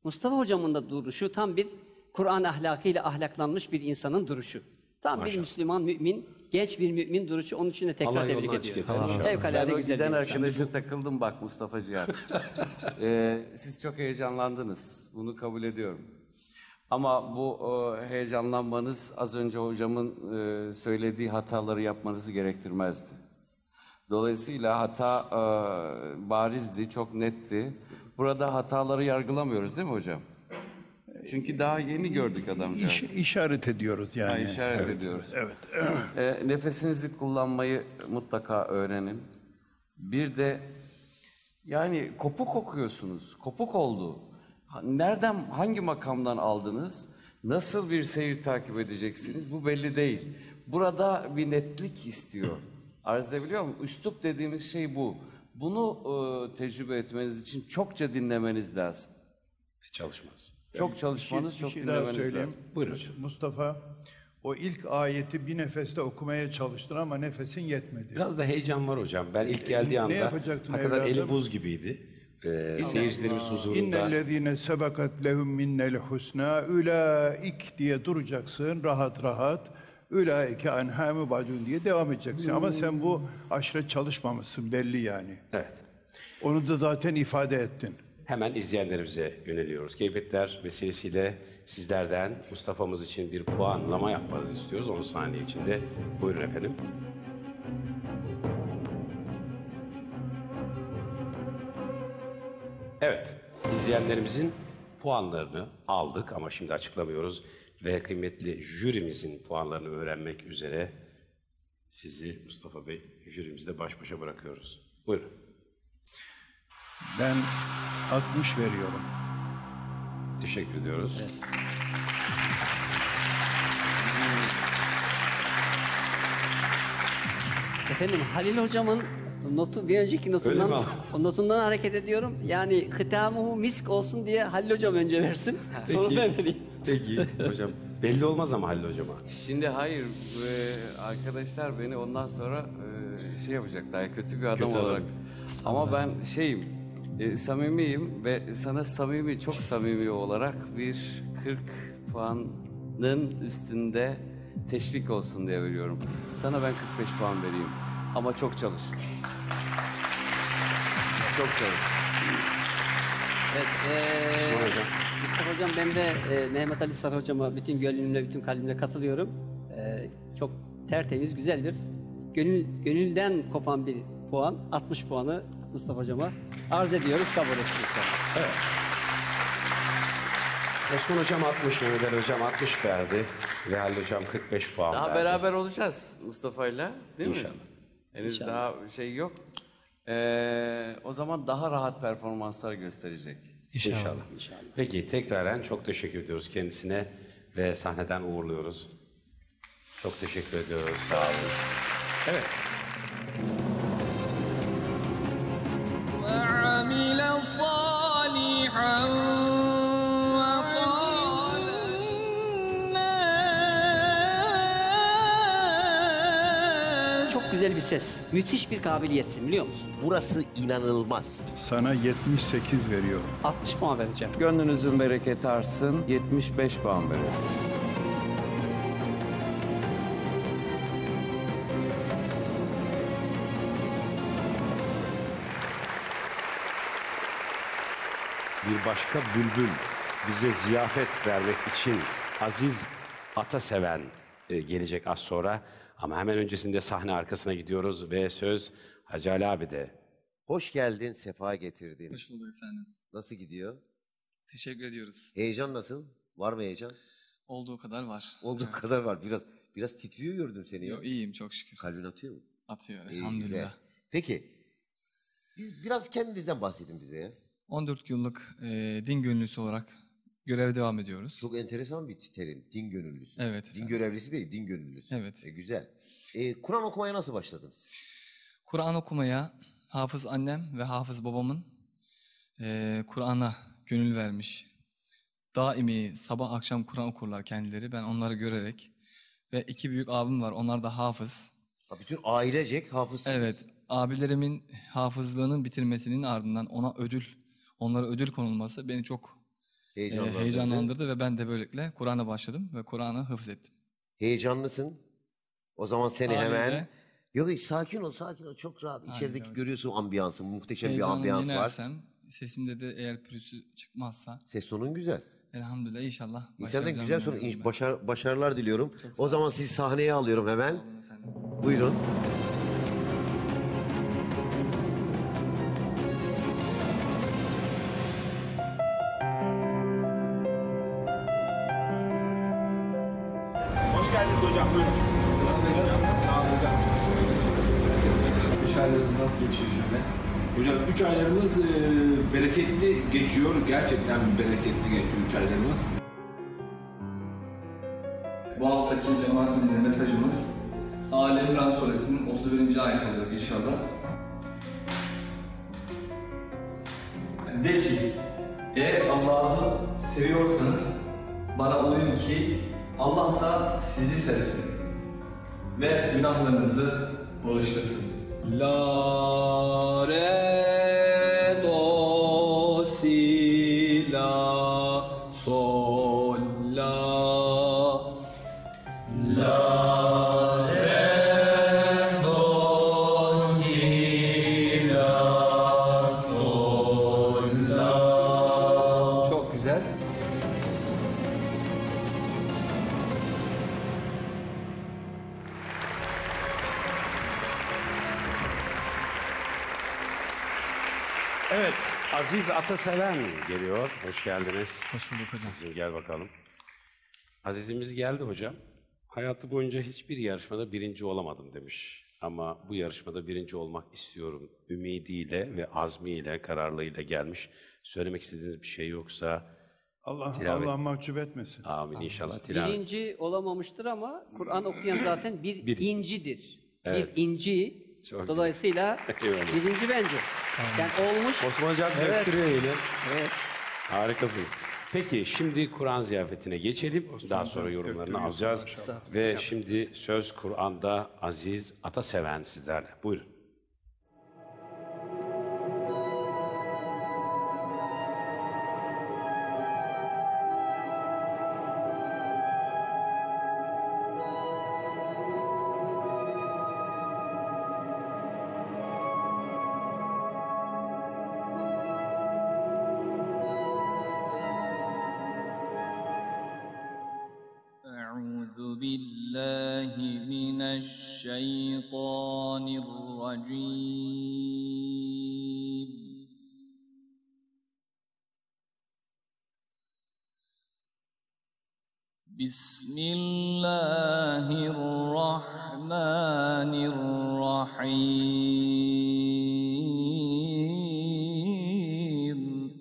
Mustafa Hocam'ın da duruşu tam bir Kur'an ahlakıyla ahlaklanmış bir insanın duruşu. Tam bir Müslüman mümin, genç bir mümin duruşu. Onun için de tekrar Allah tebrik yolunu ediyorum. açık etsin. Fevkalade Ben o güzel giden bir insan. arkadaşa takıldım bak Mustafa Cihan. Siz çok heyecanlandınız. Bunu kabul ediyorum. Ama bu heyecanlanmanız az önce hocamın söylediği hataları yapmanızı gerektirmezdi. Dolayısıyla hata barizdi, çok netti. Burada hataları yargılamıyoruz değil mi hocam? Çünkü daha yeni gördük adamcağızı. İşaret ediyoruz yani. Ha, işaret Evet, ediyoruz. Evet. Nefesinizi kullanmayı mutlaka öğrenin. Bir de yani kopuk okuyorsunuz. Kopuk oldu. Nereden, hangi makamdan aldınız? Nasıl bir seyir takip edeceksiniz? Bu belli değil. Burada bir netlik istiyor. Arz edebiliyor muyum? Üslup dediğimiz şey bu. Bunu tecrübe etmeniz için çokça dinlemeniz lazım. Çalışmaz. Çok çalışmanız, çok dinlemeniz lazım. Buyurun. Mustafa, o ilk ayeti bir nefeste okumaya çalıştın ama nefesin yetmedi. Biraz da heyecan var hocam. Ben ilk geldiği anda yapacaktın hakikaten evladım? eli buz gibiydi. Seyircilerimiz huzurunda. İnnellezîne sebekat lehum minnel husnâ ulaik diye duracaksın rahat rahat. Ulaike anhâ mübadûn diye devam edeceksin. Ama sen bu aşire çalışmamışsın belli yani. Evet. Onu da zaten ifade ettin. Hemen izleyenlerimize yöneliyoruz. Gıybetler vesilesiyle sizlerden Mustafa'mız için bir puanlama yapmanızı istiyoruz. 10 saniye içinde. Buyurun efendim. Evet, izleyenlerimizin puanlarını aldık ama şimdi açıklamıyoruz. Ve kıymetli jürimizin puanlarını öğrenmek üzere sizi Mustafa Bey jürimizle baş başa bırakıyoruz. Buyurun. Ben 60 veriyorum. Teşekkür ediyoruz. Evet. Efendim Halil Hocam'ın notu bir önceki notundan, o notundan hareket ediyorum. Yani hitamuhu misk olsun diye Halil Hocam önce versin. Sonra ben vereyim. Peki hocam. Belli olmaz ama Halil Hocam'a. Şimdi hayır, arkadaşlar beni ondan sonra şey yapacaklar, kötü bir adam olarak. Ama ben samimiyim ve sana çok samimi olarak bir 40 puanın üstünde teşvik olsun diye veriyorum. Sana ben 45 puan vereyim. Ama çok çalış. Çok çalış. Evet, Mustafa Hocam, ben de Mehmet Ali Sarı Hocama bütün gönlümle, bütün kalbimle katılıyorum. Çok tertemiz, güzel bir gönülden kopan bir puan. 60 puanı Mustafa Hocama arz ediyoruz, kabul etsin. Evet. Osman Hocam 60, Mehmet Ali Hocam 60 verdi. Ve Halil Hocam 45 puan daha verdi. beraber olacağız Mustafa'yla, değil mi? İnşallah. Henüz İnşallah. daha şey yok. O zaman daha rahat performanslar gösterecek. İnşallah. Peki tekraren çok teşekkür ediyoruz kendisine ve sahneden uğurluyoruz. Çok teşekkür ediyoruz. Sağ olun. Evet. وعمل صالحا وقال Çok güzel bir ses, müthiş bir kabiliyetsin, biliyor musun? Burası inanılmaz. Sana 78 veriyorum. 60 puan vereceğim. Gönlünüzün bereketi artsın. 75 puan veriyorum. Bir başka bülbül bize ziyafet vermek için Aziz Ataseven gelecek az sonra. Ama hemen öncesinde sahne arkasına gidiyoruz ve söz Hacı Ali abi de. Hoş geldin, sefa getirdin. Hoş bulduk efendim. Nasıl gidiyor? Teşekkür ediyoruz. Heyecan nasıl? Var mı heyecan? Olduğu kadar var. Olduğu kadar var. Biraz titriyor gördüm seni ya. Yo, iyiyim çok şükür. Kalbin atıyor mu? Atıyor İyi, elhamdülillah. güzel. Peki, biz biraz kendinizden bahsedin bize ya. 14 yıllık din gönüllüsü olarak göreve devam ediyoruz. Çok enteresan bir terim, din gönüllüsü. Evet Din efendim. görevlisi değil, din gönüllüsü. Evet. Güzel. Kur'an okumaya nasıl başladınız? Kur'an okumaya hafız annem ve hafız babamın Kur'an'a gönül vermiş. Daimi sabah akşam Kur'an okurlar kendileri. Ben onları görerek ve 2 büyük abim var. Onlar da hafız. Bütün ailecek hafızsınız. Evet. Abilerimin hafızlığının bitirmesinin ardından onlara ödül konulması beni çok heyecanlandırdı ve ben de böylelikle Kur'an'a başladım ve Kur'an'ı hıfz ettim. Heyecanlısın. O zaman seni Haliyle. hemen... Yok sakin ol. Çok rahat. İçerideki görüyorsun ambiyansı. Muhteşem bir ambiyans var. Yenersem, sesimde de eğer pürüzü çıkmazsa... Ses tonun güzel. Elhamdülillah inşallah. İnsandan güzel sonra başarılar diliyorum. O zaman sizi sahneye alıyorum hemen. Buyurun. Hoş geldiniz hocam. Buyurun. Sağ olun hocam. 3 aylarımız nasıl geçiyor şöyle? Hocam 3 aylarımız bereketli geçiyor. Gerçekten bereketli geçiyor 3 aylarımız. Bu haftaki cemaatimize mesajımız Ali İmran Suresinin 31. ayet oluyor inşallah. De ki, eğer Allah'ı seviyorsanız bana uyun ki Allah da sizi sevsin ve günahlarınızı bağışlasın. La, re, do, si, la, sol, la. La, re, do, si, la, sol, la. Çok güzel. Evet, Aziz Ataseven geliyor. Hoş geldiniz. Hoş bulduk hocam. Aziz'im gel bakalım. Aziz'imiz geldi hocam. Hayatı boyunca hiçbir yarışmada birinci olamadım demiş. Ama bu yarışmada birinci olmak istiyorum. Ümidiyle ve azmiyle, kararlılığıyla gelmiş. Söylemek istediğiniz bir şey yoksa... Allah mahcup etmesin. Amin inşallah. Birinci olamamıştır ama Kur'an okuyan zaten bir incidir. Evet. Bir inci. Çok Dolayısıyla Eyvallah. birinci bence. Yani olmuş. Osman Hocam Evet. döktürüyor yine. Evet. Harikasınız. Peki şimdi Kur'an ziyafetine geçelim. Daha sonra yorumlarını alacağız. Ve şimdi söz Kur'an'da Aziz Ataseven sizlerle. Buyurun. أعوذ بالله من الشيطان الرجيم بسم الله الرحمن الرحيم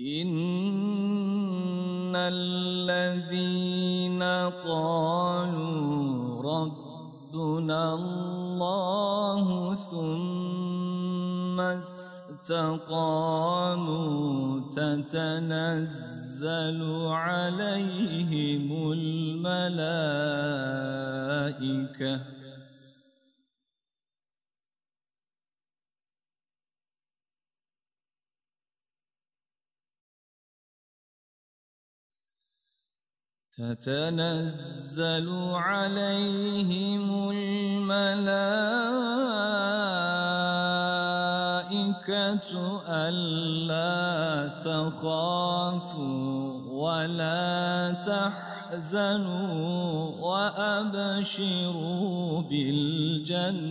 إن الذين قالوا ربنا الله ثم استقاموا تتنزل عليهم الملائكة تتنزل عليهم الملائكة ألا تخافوا ولا تحزنوا وأبشروا بالجنة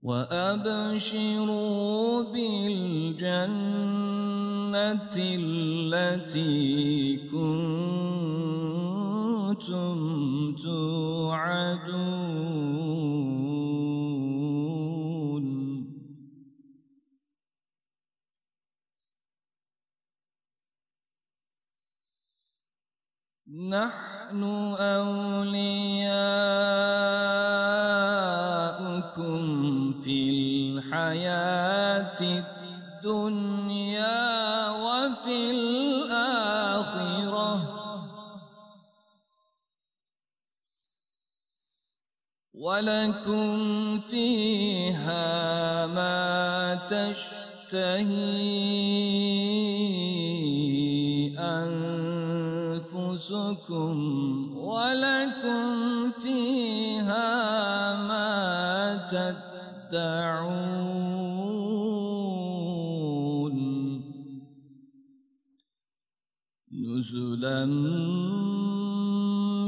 وأبشروا بالجنة التي كنتم توعدون نحن أولياؤكم في الحياة الدنيا وفي الآخرة ولكم فيها ما تشتهي أنفسكم ولكم فيها ما تدعون نزلا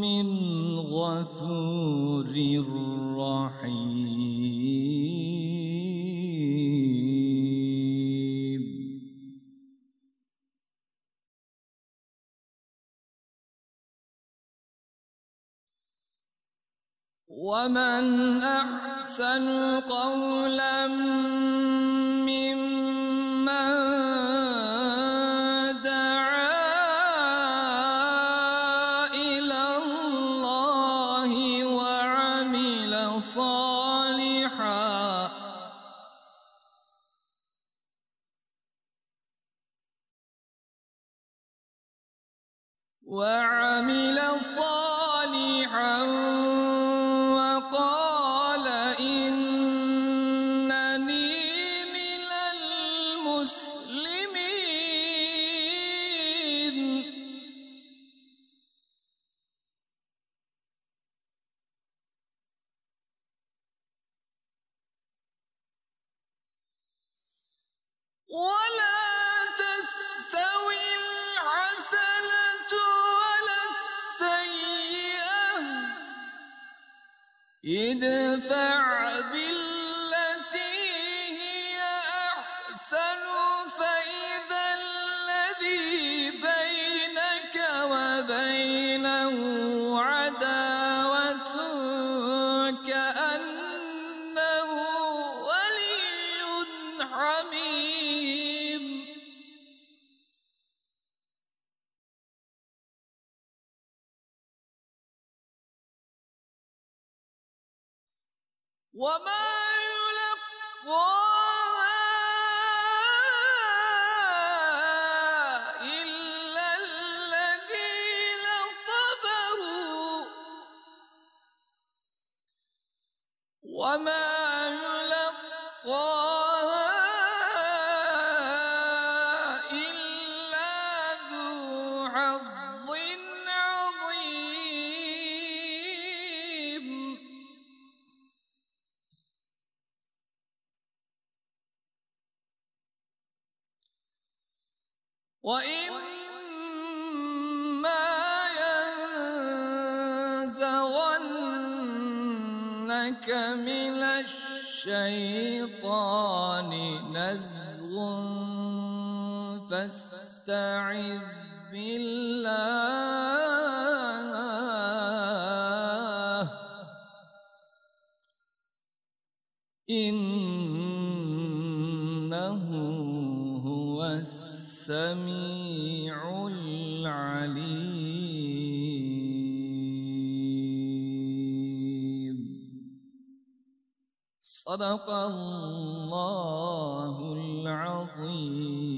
من غفور رحيم ومن أحسن قولا ممن دعا إلى الله وعمل صالحا وقال إنني من المسلمين ولا تستوي الحسنة ولا السيئة ادفع بالتي هي أحسن فإذا الذي بينك وبينه عداوة كأنه ولي حميم وما يلقاها إلا الذين صبروا وما يلقاها إلا ذو حظ عظيم وإما ينزغنك من الشيطان نزغ فاستعذ بالله إنه هو السميع العليم صدق الله العظيم.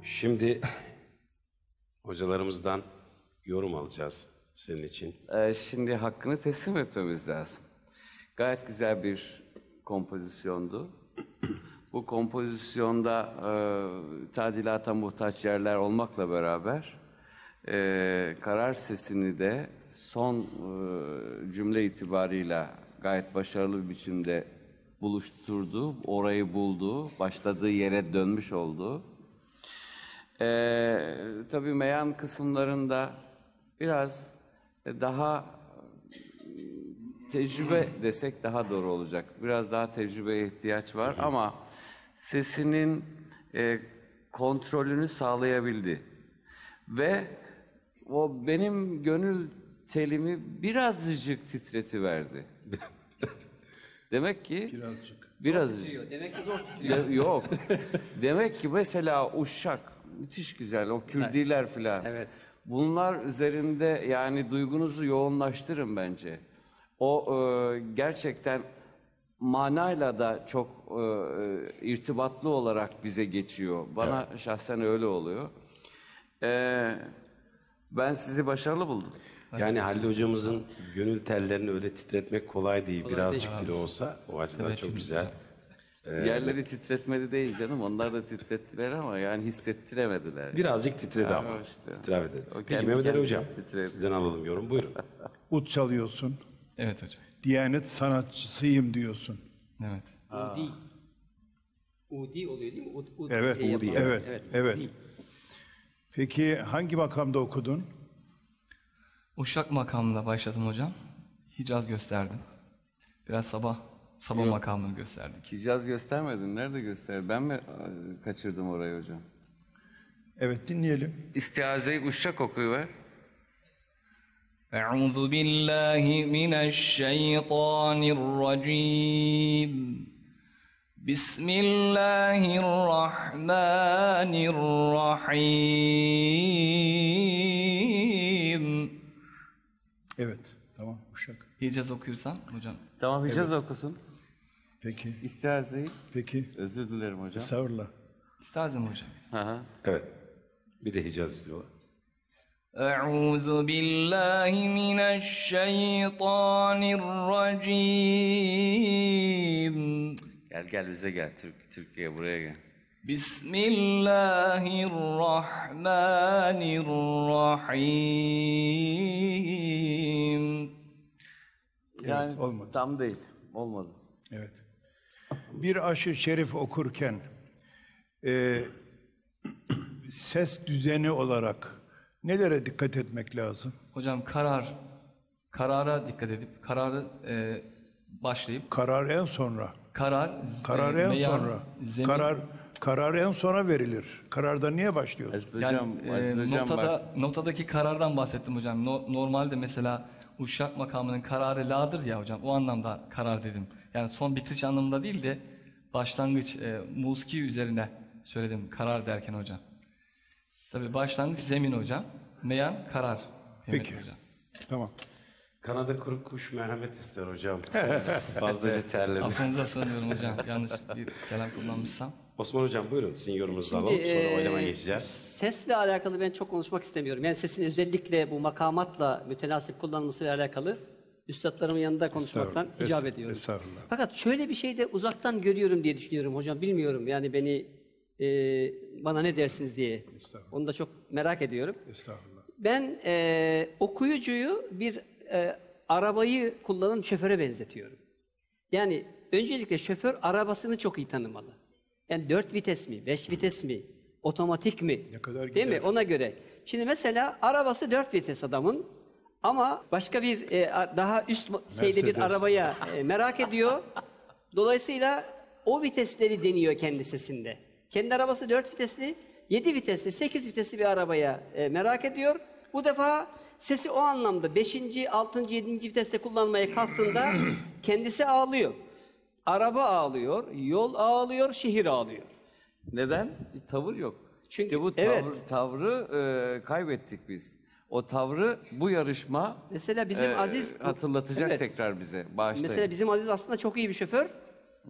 Şimdi hocalarımızdan yorum alacağız senin için. Şimdi hakkını teslim etmemiz lazım. Gayet güzel bir kompozisyondu. Bu kompozisyonda tadilata muhtaç yerler olmakla beraber karar sesini de son cümle itibarıyla gayet başarılı bir biçimde buluşturdu, orayı buldu, başladığı yere dönmüş oldu. Tabii meyan kısımlarında biraz daha tecrübe desek daha doğru olacak. Biraz daha tecrübeye ihtiyaç var ama sesinin kontrolünü sağlayabildi. Ve o benim gönül telimi birazcık titretiverdi. Demek ki birazcık. Demek ki zor titriyor. Yok. Demek ki mesela Uşak müthiş güzel. O Kürdiler filan. Evet. Bunlar üzerinde yani duygunuzu yoğunlaştırın bence. O gerçekten manayla da çok irtibatlı olarak bize geçiyor. Bana şahsen öyle oluyor. Ben sizi başarılı buldum. Yani Halil hocamızın gönül tellerini öyle titretmek kolay değil. Birazcık bile olsa o açıdan çok güzel. Yerleri titretmedi değil canım. Onlar da titrettiler ama yani hissettiremediler. Birazcık titredi ama. Işte. İtiraf edelim. O Peki kendi Mehmet Ali kendine Hocam, titredi. sizden alalım yorum. Buyurun. Ut çalıyorsun. Evet hocam. Diyanet sanatçısıyım diyorsun. Evet. Udi. Udi oluyor değil mi? Evet, Udi. evet. Peki hangi makamda okudun? Uşak makamında başladım hocam. Hicaz gösterdim. Biraz sabah makamını gösterdik. Hicaz göstermedin. Nerede göster? Ben mi kaçırdım orayı hocam? Evet, dinleyelim. İstiazeyi Uşak okuyuver. Euzu billahi mineşşeytanirracim. Bismillahirrahmanirrahim. Evet, tamam Uşak. Hicaz okuyorsam hocam. Tamam Hicaz okusun. Peki. İstiazeyi. Peki. Özür dilerim hocam. Estağfurullah. İsterdim hocam. Hı. Evet. Bir de Hicaz istiyorlar. Euzu billahi mineşşeytanirracim. Gel bize gel. Türkiye buraya gel. Bismillahirrahmanirrahim. Yani Evet, olmadı. Tam değil. Olmadı. Evet. Bir aşırı şerif okurken ses düzeni olarak nelere dikkat etmek lazım? Hocam karara dikkat edip kararı başlayıp Karar en sonra. Karar en meyan, sonra. zemin- Karar en sonra verilir. Kararda niye başlıyoruz? Notadaki karardan bahsettim hocam. Normalde mesela Uşak makamının kararı la'dır ya hocam. O anlamda karar dedim. Yani son bitiriş anlamında değil de başlangıç musiki üzerine söyledim karar derken hocam. Tabii başlangıç zemin hocam. Meyan karar. Mehmet Peki. hocam. Tamam. Kanada kuru kuş merhamet ister hocam. Fazlaca terledi. Affınıza sığınıyorum hocam. Yanlış bir kelam kullanmışsam. Osman hocam buyurun sizin yorumunuzu Şimdi, alalım sonra oylamaya geçeceğiz. Sesle alakalı ben çok konuşmak istemiyorum. Yani sesin özellikle bu makamatla mütenasip kullanılmasıyla alakalı üstadlarımın yanında konuşmaktan icap ediyorum. Estağfurullah. Fakat şöyle bir şey de uzaktan görüyorum diye düşünüyorum hocam. Bilmiyorum yani bana ne dersiniz diye. Onu da çok merak ediyorum. Estağfurullah. Ben okuyucuyu bir arabayı kullanan şoföre benzetiyorum. Yani öncelikle şoför arabasını çok iyi tanımalı. Yani 4 vites mi, 5 vites mi, otomatik mi? Ne kadar değil gider? mi? Ona göre. Şimdi mesela arabası 4 vites adamın ama başka bir daha üst şeyde bir Mercedes. arabaya merak ediyor. Dolayısıyla o vitesleri deniyor kendi sesinde. Kendi arabası 4 vitesli, 7 vitesli, 8 vitesli bir arabaya merak ediyor. Bu defa sesi o anlamda 5. 6. 7. viteste kullanmaya kalktığında kendisi ağlıyor. Araba ağlıyor, yol ağlıyor, şehir ağlıyor. Neden? Bir tavır yok. Çünkü işte bu tavrı kaybettik biz. O tavrı bu yarışma mesela bizim Aziz hatırlatacak evet. tekrar bize. Bağışlayın. Mesela bizim Aziz aslında çok iyi bir şoför.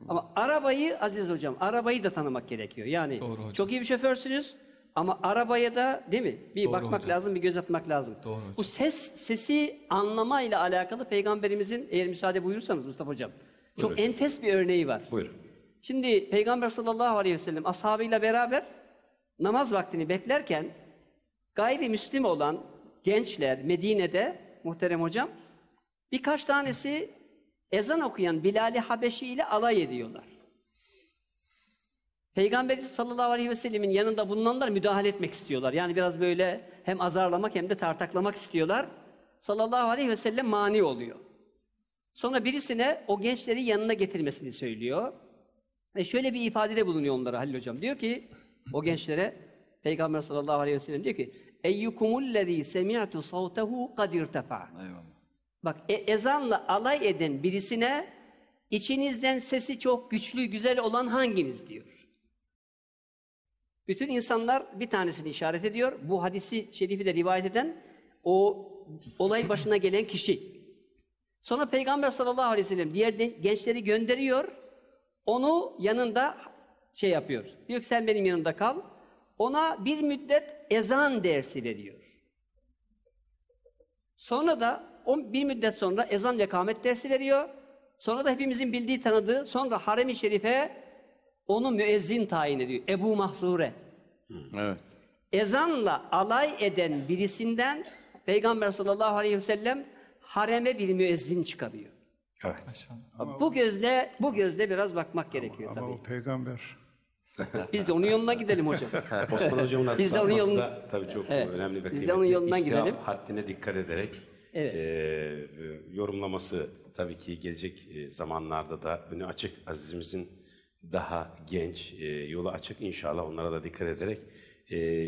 Ama arabayı Aziz hocam, arabayı da tanımak gerekiyor. Yani çok iyi bir şoförsünüz ama arabaya da değil mi? Bir bakmak lazım, bir göz atmak lazım. Bu sesi anlamayla alakalı Peygamberimizin eğer müsaade buyurursanız Mustafa hocam çok enfes bir örneği var. Buyurun. Şimdi Peygamber sallallahu aleyhi ve sellem ashabıyla beraber namaz vaktini beklerken gayrimüslim olan gençler Medine'de muhterem hocam birkaç tanesi ezan okuyan Bilal-i Habeşi ile alay ediyorlar. Peygamber sallallahu aleyhi ve sellemin yanında bulunanlar müdahale etmek istiyorlar. Yani biraz böyle hem azarlamak hem de tartaklamak istiyorlar. Sallallahu aleyhi ve sellem mani oluyor. Sonra birisine o gençleri yanına getirmesini söylüyor. Ve şöyle bir ifadede bulunuyor onlara Halil hocam. Diyor ki o gençlere Peygamber sallallahu aleyhi ve sellem diyor ki eyyukumullezî semi'tu savtehu kad irtefa. Bak ezanla alay eden birisine içinizden sesi çok güçlü, güzel olan hanginiz diyor. Bütün insanlar bir tanesini işaret ediyor. Bu hadisi şerifi de rivayet eden o olay başına gelen kişi. Sonra Peygamber sallallahu aleyhi ve sellem diğer gençleri gönderiyor. Onu yanında yapıyor. Diyor ki sen benim yanımda kal. Ona bir müddet ezan dersi veriyor. Sonra da bir müddet sonra ezan ve kâmet dersi veriyor. Sonra da hepimizin bildiği tanıdığı sonra Harem-i Şerif'e onu müezzin tayin ediyor. Ebu Mahzure. Evet. Ezanla alay eden birisinden Peygamber sallallahu aleyhi ve sellem hareme bir müezzin çıkarıyor. Evet. Bu gözle biraz bakmak gerekiyor tabii. Ama o peygamber. Biz de onun yoluna gidelim hocam. Osman hocamın Biz de onun açıklaması yoluna da tabii çok Evet. önemli ve Biz de onun yolundan İslam gidelim. haddine dikkat ederek yorumlaması tabii ki gelecek zamanlarda da önü açık. Azizimizin daha genç, yolu açık inşallah onlara da dikkat ederek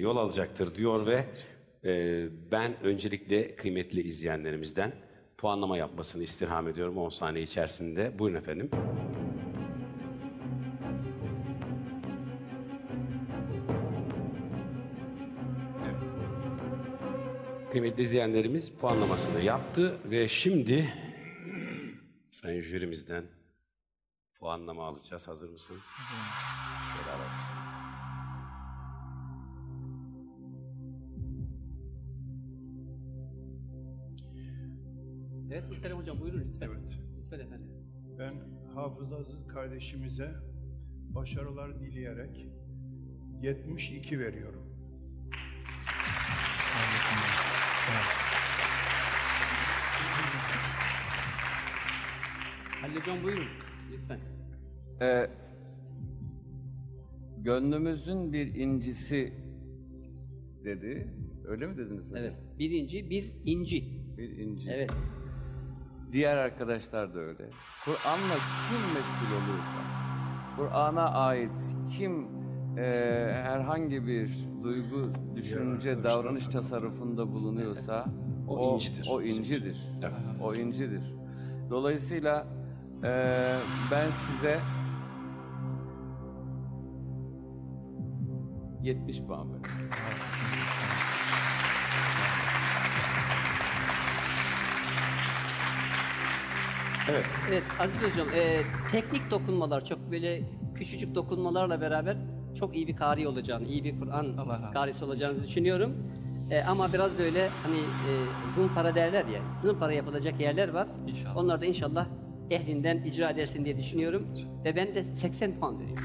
yol alacaktır diyor ve ben öncelikle kıymetli izleyenlerimizden puanlama yapmasını istirham ediyorum 10 saniye içerisinde. Buyurun efendim. Kıymetli izleyenlerimiz puanlamasını yaptı ve şimdi sayın jürimizden puanlama alacağız. Hazır mısın? Şöyle alalım seni. Evet muhterem hocam buyurun lütfen. Evet. Lütfen efendim. Ben Hafız Aziz kardeşimize başarılar dileyerek 72 veriyorum. Halil hocam buyurun lütfen. Gönlümüzün bir incisi dedi. Öyle mi dediniz? Evet. Bir inci. Bir inci. Evet. Diğer arkadaşlar da öyle. Kur'an'la kim meşgul oluyorsa, Kur'an'a ait kim herhangi bir duygu, düşünce, davranış tasarrufunda bulunuyorsa o incidir. O incidir. Evet. O incidir. Dolayısıyla ben size 70 puan veriyorum. Evet. Evet Aziz Hocam, teknik dokunmalar, çok böyle küçücük dokunmalarla beraber çok iyi bir kari olacağını, iyi bir Kur'an karisi olacağınızı düşünüyorum. Ama biraz böyle hani zımpara derler ya, zımpara yapılacak yerler var. İnşallah. Onlar da inşallah ehlinden icra edersin diye düşünüyorum. Ve ben de 80 puan veriyorum.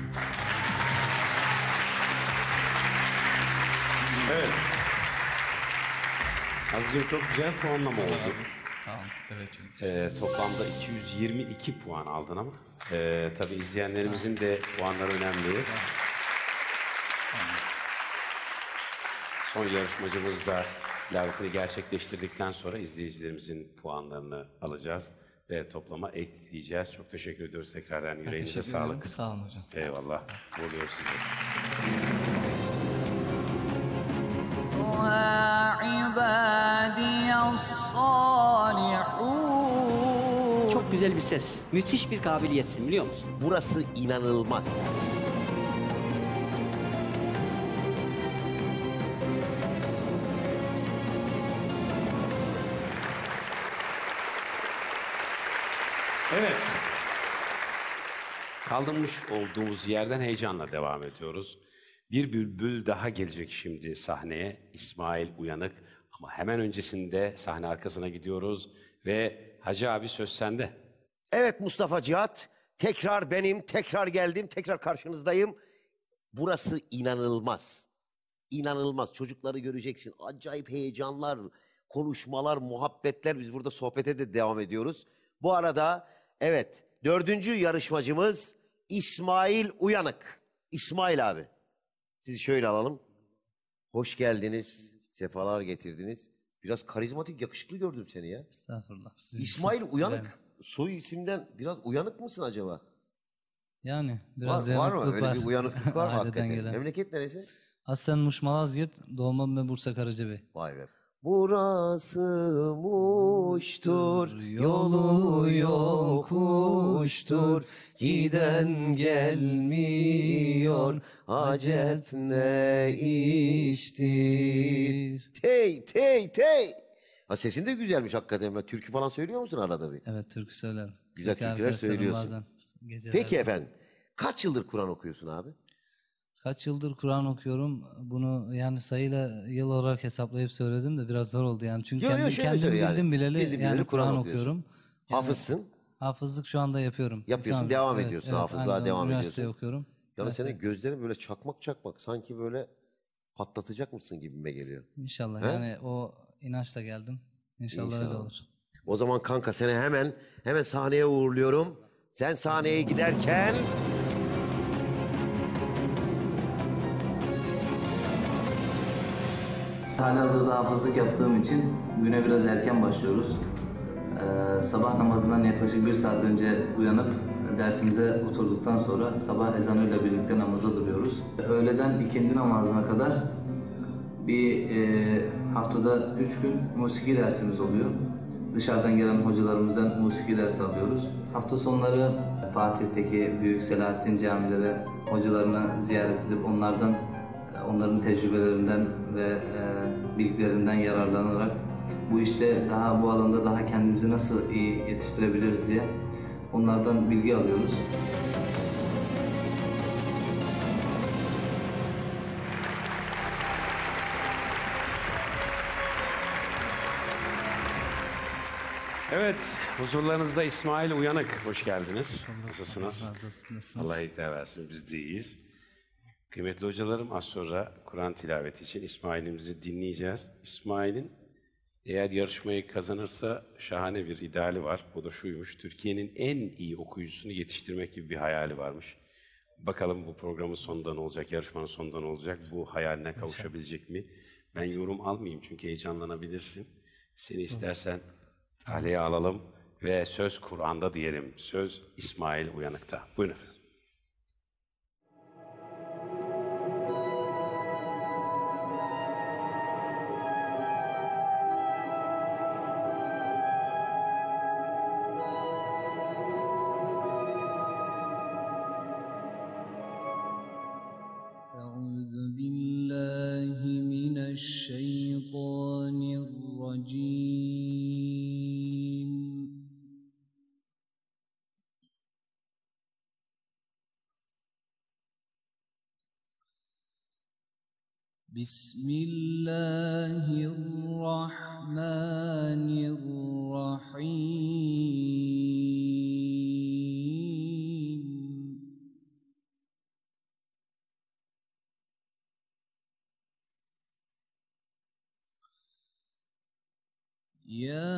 Evet. Aziz'cim çok güzel puanlama oldu. Tamam, evet. Toplamda 222 puan aldın ama tabii izleyenlerimizin de puanları önemli. Son yarışmacımız da tilavetini gerçekleştirdikten sonra izleyicilerimizin puanlarını alacağız ve toplama ekleyeceğiz. Çok teşekkür ediyoruz tekrardan. Yüreğinize sağlık. Sağ olun hocam. Eyvallah. Oluyor size. Çok güzel bir ses. Müthiş bir kabiliyetsin biliyor musun? Burası inanılmaz. Evet. Kaldırmış olduğumuz yerden heyecanla devam ediyoruz. Bir bülbül daha gelecek şimdi sahneye. İsmail Uyanık. Ama hemen öncesinde sahne arkasına gidiyoruz ve Hacı abi söz sende. Evet Mustafa Cihat, tekrar benim, tekrar geldim, tekrar karşınızdayım. Burası inanılmaz. İnanılmaz. Çocukları göreceksin. Acayip heyecanlar, konuşmalar, muhabbetler. Biz burada sohbete de devam ediyoruz. Bu arada evet 4. yarışmacımız İsmail Uyanık. İsmail abi. Sizi şöyle alalım. Hoş geldiniz. Sefalar getirdiniz. Biraz karizmatik, yakışıklı gördüm seni ya. Estağfurullah. İsmail Uyanık. Soy isimden biraz uyanık mısın acaba? Yani biraz var mı? uyanıklık Öyle bir uyanıklık var mı Aileden hakikaten? gelen. Memleket neresi? Aslen Muş Malazgirt, doğmam ve Bursa Karacabey. Vay be. Burası Muş'tur, yolu yokuştur, giden gelmiyor, acep ne iştir. Tey, tey, tey. Ha sesin de güzelmiş hakikaten. Ben türkü falan söylüyor musun arada bir? Evet, türkü söylerim. Güzel Türkü türküler arkadaşlarım söylüyorsun. bazen geceler- Peki efendim. Kaç yıldır Kur'an okuyorsun abi? Kaç yıldır Kur'an okuyorum. Bunu yani sayıyla yıl olarak hesaplayıp söyledim de biraz zor oldu yani. Çünkü kendim söyle yani. bildim bileli Bildim yani bileli Kur'an okuyorsun. okuyorum. Hafızsın. Hafızlık şu anda yapıyorum. Yapıyorsun, Şu an- devam evet, ediyorsun. evet, Hafızlığa aynen, devam üniversite ediyorsun. okuyorum. Yani senin Üniversite- gözlerin böyle çakmak çakmak. Sanki böyle patlatacak mısın gibime geliyor. İnşallah He? yani o inançla geldim. İnşallah öyle olur. O zaman kanka seni hemen sahneye uğurluyorum. Sen sahneye giderken Halihazırda hafızlık yaptığım için güne biraz erken başlıyoruz. Sabah namazından yaklaşık 1 saat önce uyanıp dersimize oturduktan sonra sabah ezanıyla birlikte namaza duruyoruz. Öğleden ikindi namazına kadar bir haftada 3 gün musiki dersimiz oluyor. Dışarıdan gelen hocalarımızdan musiki dersi alıyoruz. Hafta sonları Fatih'teki Büyük Selahattin camilere hocalarını ziyaret edip onların tecrübelerinden ve bilgilerinden yararlanarak bu işte bu alanda daha kendimizi nasıl iyi yetiştirebiliriz diye onlardan bilgi alıyoruz. Evet, huzurlarınızda İsmail Uyanık. Hoş geldiniz. Nasılsınız? Nasılsınız? Allah iyilik versin, biz de iyiyiz. Kıymetli hocalarım, az sonra Kur'an tilaveti için İsmail'imizi dinleyeceğiz. İsmail'in eğer yarışmayı kazanırsa şahane bir ideali var. O da şuymuş, Türkiye'nin en iyi okuyucusunu yetiştirmek gibi bir hayali varmış. Bakalım bu programın sonunda ne olacak, yarışmanın sonunda ne olacak, bu hayaline kavuşabilecek mi? Ben yorum almayayım çünkü heyecanlanabilirsin. Seni istersen taleye alalım ve söz Kur'an'da diyelim. Söz İsmail Uyanık'ta. Buyurun efendim. أعوذ بالله من الشيطان الرجيم بسم الله الرحمن الرحيم يا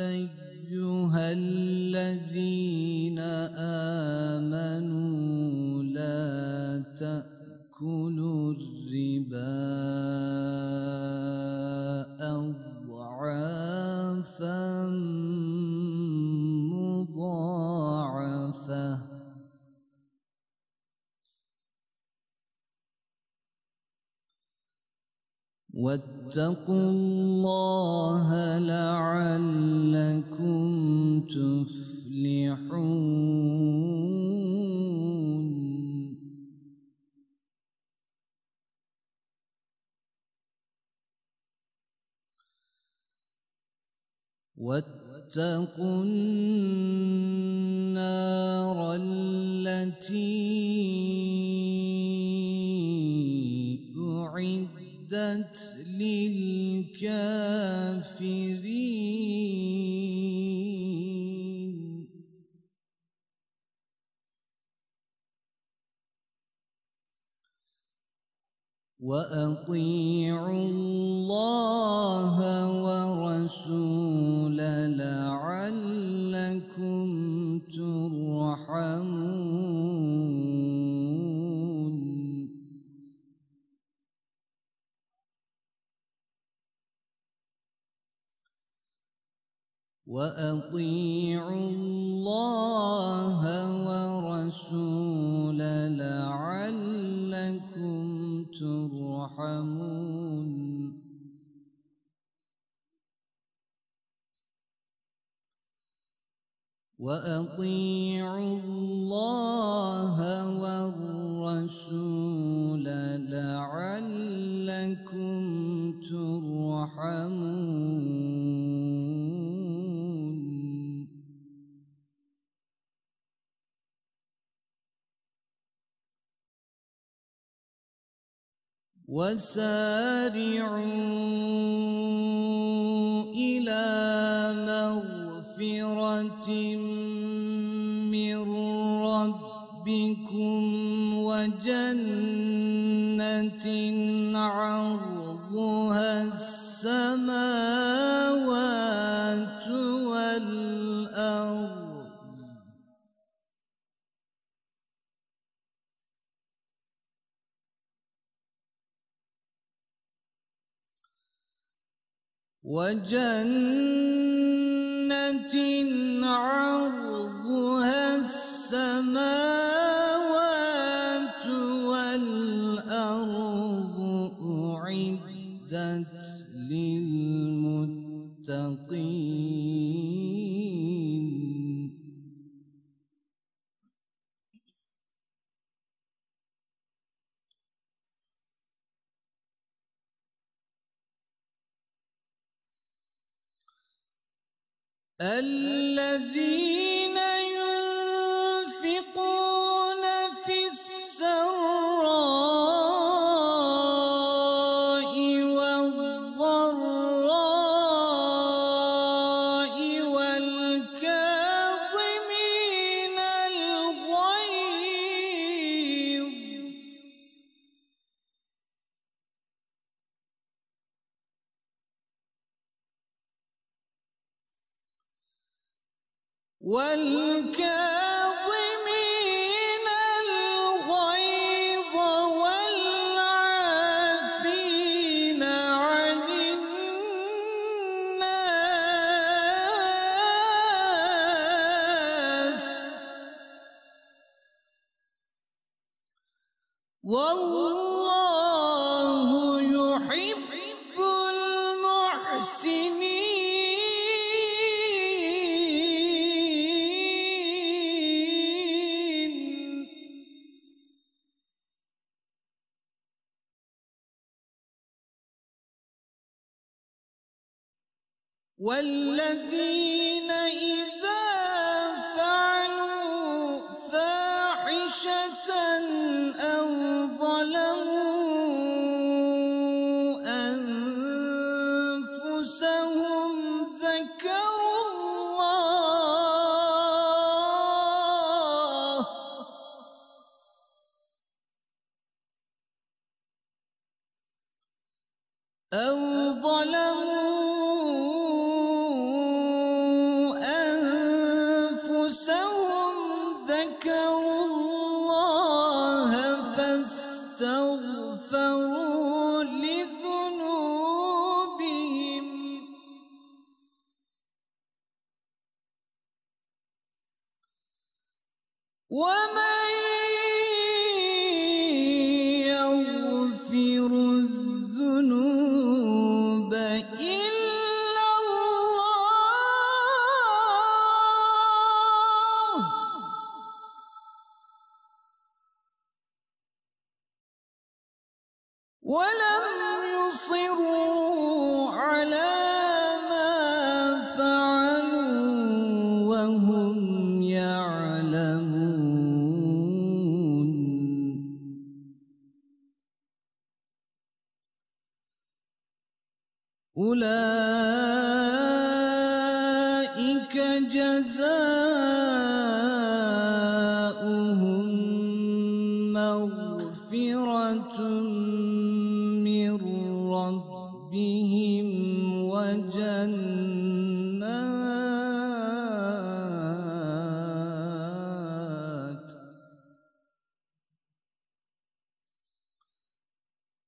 أيها الذين آمنوا لا تأكلوا الربا أضعافا مضاعفة واتقوا الله لعلكم تفلحون واتقوا النار التي أعدت للكافرين وأطيعوا الله ورسوله لعلكم ترحمون وأطيعوا الله ورسوله لعلكم ترحمون وأطيعوا الله والرسول لعلكم ترحمون وسارعوا إلى مغفرة من ربكم وجنة عرضها السماوات والأرض وجنة عرضها السماوات والأرض أعدت للمتقين الذين ينفقون في السراء والضراء والكاظمين الغيظ والكاظمين الغيظ والعافين عن الناس والله يحب المحسنين والذين إذا فعلوا فاحشة أو أو ظلموا أنفسهم ذكروا الله فاستغفروا لذنوبهم ومن يغفر الذنوب إلا الله ولم يصروا على ما فعلوا وهم يعلمون أولئك جزاؤهم مغفرة من ربهم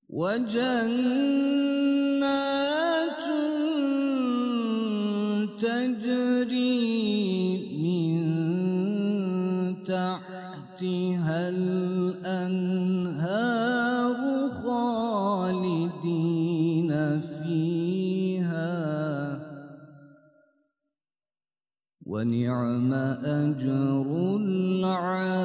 وجنات تجري من تحتها الأنهار خالدين فيها ونعم أجر العاملين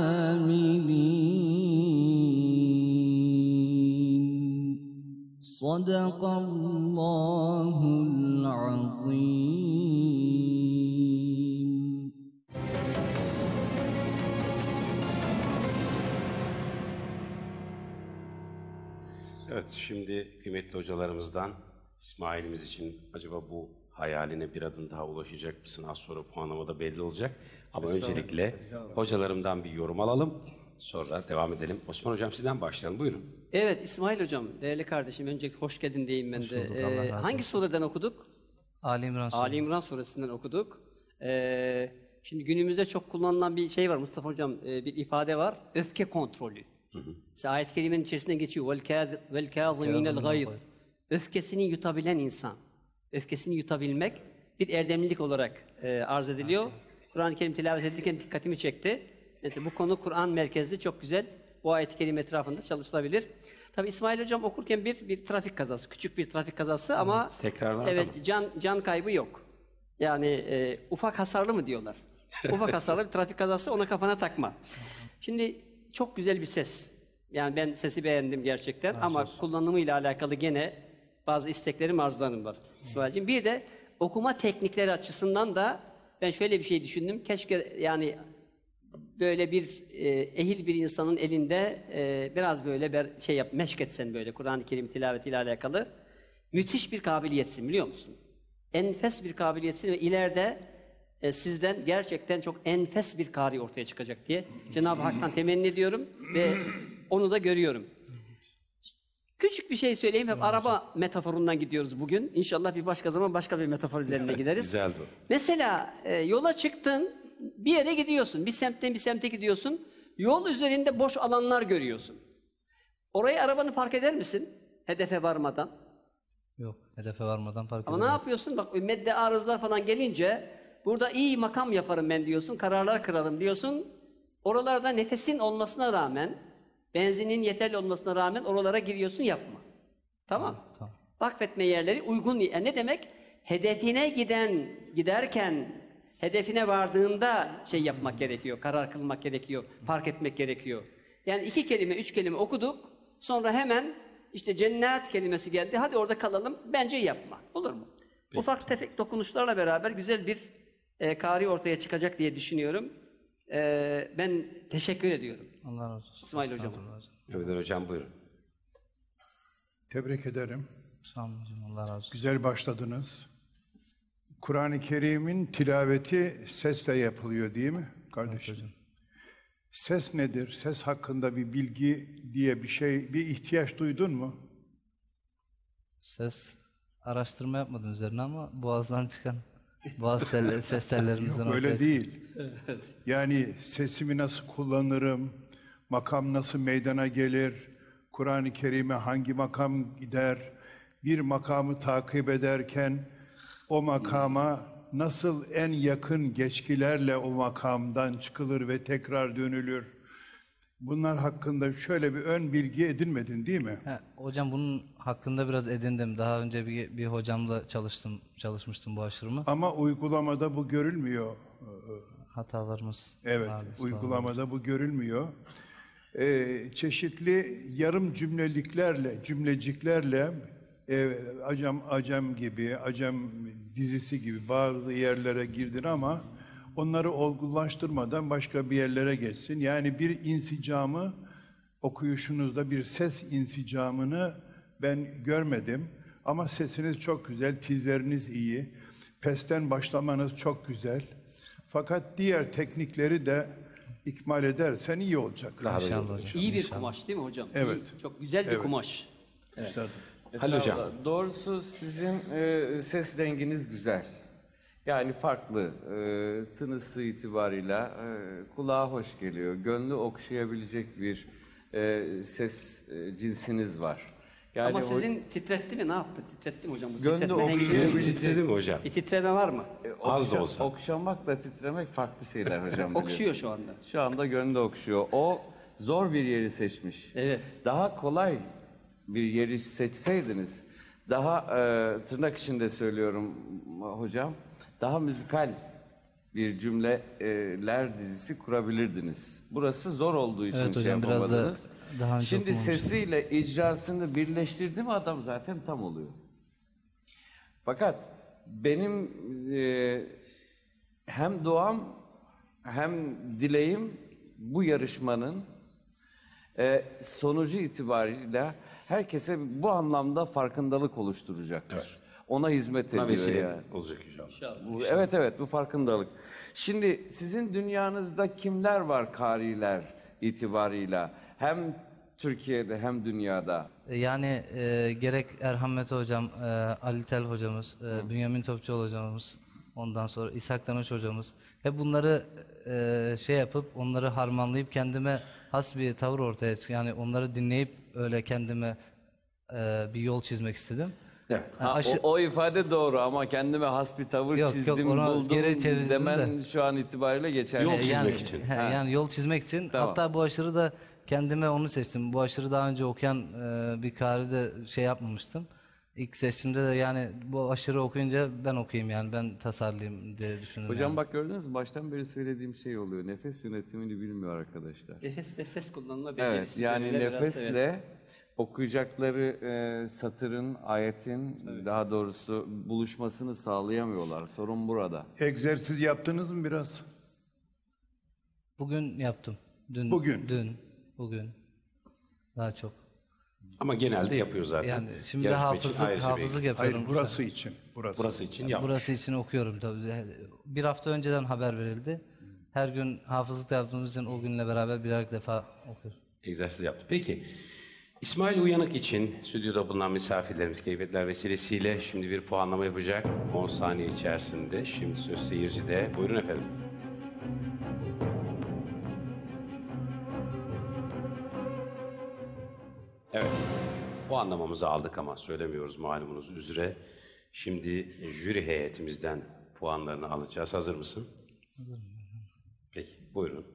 صدق الله العظيم. Evet, şimdi kıymetli hocalarımızdan İsmail'imiz için acaba bu hayaline bir adım daha ulaşacak mısın? Az sonra puanlamada belli olacak. Ama öncelikle hocalarımdan bir yorum alalım. Sonra devam edelim. Osman Hocam sizden başlayalım. Buyurun. Evet İsmail Hocam, değerli kardeşim. Öncelikle hoş geldin diyeyim ben de. Hangi sureden okuduk? Ali İmran Suresi. Ali İmran Suresi'nden okuduk. Şimdi günümüzde çok kullanılan bir şey var Mustafa Hocam, bir ifade var. Öfke kontrolü. Mesela ayet-i kerimenin içerisinde geçiyor. Vel kâzimînel gayz. Öfkesini yutabilen insan. Öfkesini yutabilmek bir erdemlilik olarak arz ediliyor. Kur'an-ı Kerim tilavet edilirken dikkatimi çekti. Mesela bu konu Kur'an merkezli, çok güzel. Bu ayet-i kerime etrafında çalışılabilir. Tabii İsmail Hocam okurken bir trafik kazası, küçük bir trafik kazası ama evet can kaybı yok. Yani ufak hasarlı mı diyorlar? Ufak hasarlı bir trafik kazası, ona kafana takma. Şimdi çok güzel bir ses. Yani ben sesi beğendim gerçekten ama kullanımıyla alakalı gene bazı isteklerim, arzularım var İsmail'ciğim. Bir de okuma teknikleri açısından da ben şöyle bir şey düşündüm. Keşke yani böyle bir ehil bir insanın elinde biraz böyle meşk etsen böyle Kur'an-ı Kerim tilavetiyle alakalı müthiş bir kabiliyetsin, biliyor musun? Enfes bir kabiliyetsin ve ileride sizden gerçekten çok enfes bir kari ortaya çıkacak diye Cenab-ı Hak'tan temenni ediyorum ve onu da görüyorum. Küçük bir şey söyleyeyim, hep araba metaforundan gidiyoruz bugün. İnşallah bir başka zaman başka bir metafor üzerine gideriz. Güzel bu. Mesela yola çıktın, bir yere gidiyorsun, bir semtten bir semte gidiyorsun, yol üzerinde boş alanlar görüyorsun. Oraya arabanı park eder misin hedefe varmadan? Yok, hedefe varmadan park Ama edemez. ne yapıyorsun? Bak medde arızlar falan gelince burada iyi makam yaparım ben diyorsun, kararlar kırarım diyorsun. Oralarda nefesin olmasına rağmen, benzinin yeterli olmasına rağmen oralara giriyorsun, yapma. Tamam. Vakfetme yerleri uygun. Yani ne demek? Hedefine giderken, hedefine vardığında yapmak gerekiyor, karar kılmak gerekiyor, fark etmek gerekiyor. Yani 2 kelime, 3 kelime okuduk, sonra hemen işte cennet kelimesi geldi, hadi orada kalalım, bence yapma. Olur mu? Peki. Ufak tefek dokunuşlarla beraber güzel bir kari ortaya çıkacak diye düşünüyorum. Ben teşekkür ediyorum. Allah razı olsun. İsmail Hocam. Evet Hocam buyurun. Tebrik ederim. Sağ olun hocam, Allah razı olsun. Güzel başladınız. Kur'an-ı Kerim'in tilaveti sesle yapılıyor değil mi kardeşim? Evet, ses nedir? Ses hakkında bir bilgi diye bir ihtiyaç duydun mu? Ses araştırma yapmadım üzerine ama boğazdan çıkan ses tellerimizden Yok, öyle ortaya değil. Yani sesimi nasıl kullanırım, makam nasıl meydana gelir, Kur'an-ı Kerim'e hangi makam gider, bir makamı takip ederken o makama nasıl en yakın geçkilerle o makamdan çıkılır ve tekrar dönülür. Bunlar hakkında şöyle bir ön bilgi edinmedin değil mi? Hocam bunun hakkında biraz edindim. Daha önce bir hocamla çalışmıştım bu aşırımı. Ama uygulamada bu görülmüyor. Hatalarımız. Evet, uygulamada bu görülmüyor. Çeşitli yarım cümleciklerle Acem gibi, Acem dizisi gibi bazı yerlere girdin ama onları olgunlaştırmadan başka bir yerlere geçsin. Yani bir insicamı, okuyuşunuzda bir ses insicamını ben görmedim. Ama sesiniz çok güzel, tizleriniz iyi. Pesten başlamanız çok güzel. Fakat diğer teknikleri de ikmal edersen iyi olacak. İyi bir kumaş değil mi hocam? Evet. Çok güzel bir kumaş. Evet. Halil Hocam. Doğrusu sizin ses renginiz güzel. Yani farklı, tınısı itibarıyla kulağa hoş geliyor. Gönlü okşayabilecek bir ses cinsiniz var. Yani ama sizin titretti mi? Ne yaptı? Titretti mi hocam? Gönlü okşayabilecek. Titredi mi hocam? Bir titreme var mı? Az da olsa. Okşamakla titremek farklı şeyler hocam. Okşuyor şu anda. Şu anda gönlü okşuyor. O zor bir yeri seçmiş. Evet. Daha kolay bir yeri seçseydiniz, daha tırnak içinde söylüyorum hocam, daha müzikal bir cümleler dizisi kurabilirdiniz. Burası zor olduğu için evet, hocam, yapamadınız. biraz da daha önce Şimdi sesiyle icrasını birleştirdi mi adam zaten tam oluyor. Fakat benim hem duam hem dileğim bu yarışmanın sonucu itibariyle herkese bu anlamda farkındalık oluşturacaktır. Evet. Ona hizmet ediyor yani. Olacak inşallah. Evet bu farkındalık. Şimdi sizin dünyanızda kimler var kariler itibarıyla? Hem Türkiye'de hem dünyada. Yani gerek Erhan Mete hocam, Ali Tel hocamız, Bünyamin Topçuoğlu hocamız, ondan sonra İshak Tanış hocamız. Hep bunları yapıp, onları harmanlayıp kendime has bir tavır ortaya çıktı. Yani onları dinleyip öyle kendime bir yol çizmek istedim. Evet. O ifade doğru ama kendime has bir tavır çizdim, buldum demen şu an itibariyle geçerli. Yol çizmek için. Yani yol çizmek için. Tamam. Hatta bu aşırı da kendime onu seçtim. Bu aşırı daha önce okuyan bir karide yapmamıştım. İlk seçtiğimde de yani bu aşırı okuyunca ben okuyayım yani ben tasarlayayım diye düşündüm. Hocam yani. bak gördünüz mü baştan beri söylediğim şey oluyor. Nefes yönetimini bilmiyor arkadaşlar. Nefes ve ses kullanımı evet, yani nefesle okuyacakları satırın, ayetin daha doğrusu buluşmasını sağlayamıyorlar. Sorun burada. Egzersiz yaptınız mı biraz? Bugün yaptım. Bugün. Daha çok. Ama genelde yapıyor zaten. Yani şimdi de hafızlık yapıyorum. Hayır, burası için. Burası için yapmış. Burası için okuyorum tabii. Bir hafta önceden haber verildi. Her gün hafızlık yaptığımız için o günle beraber birer defa okuyorum. Egzersiz yaptı. Peki, İsmail Uyanık için stüdyoda bulunan misafirlerimiz keyfetler vesilesiyle şimdi bir puanlama yapacak. 10 saniye içerisinde. Şimdi söz seyircide. Buyurun efendim. Evet, puanlamamızı aldık ama söylemiyoruz malumunuz üzere. Şimdi jüri heyetimizden puanlarını alacağız. Hazır mısın? Hazırım. Peki, buyurun.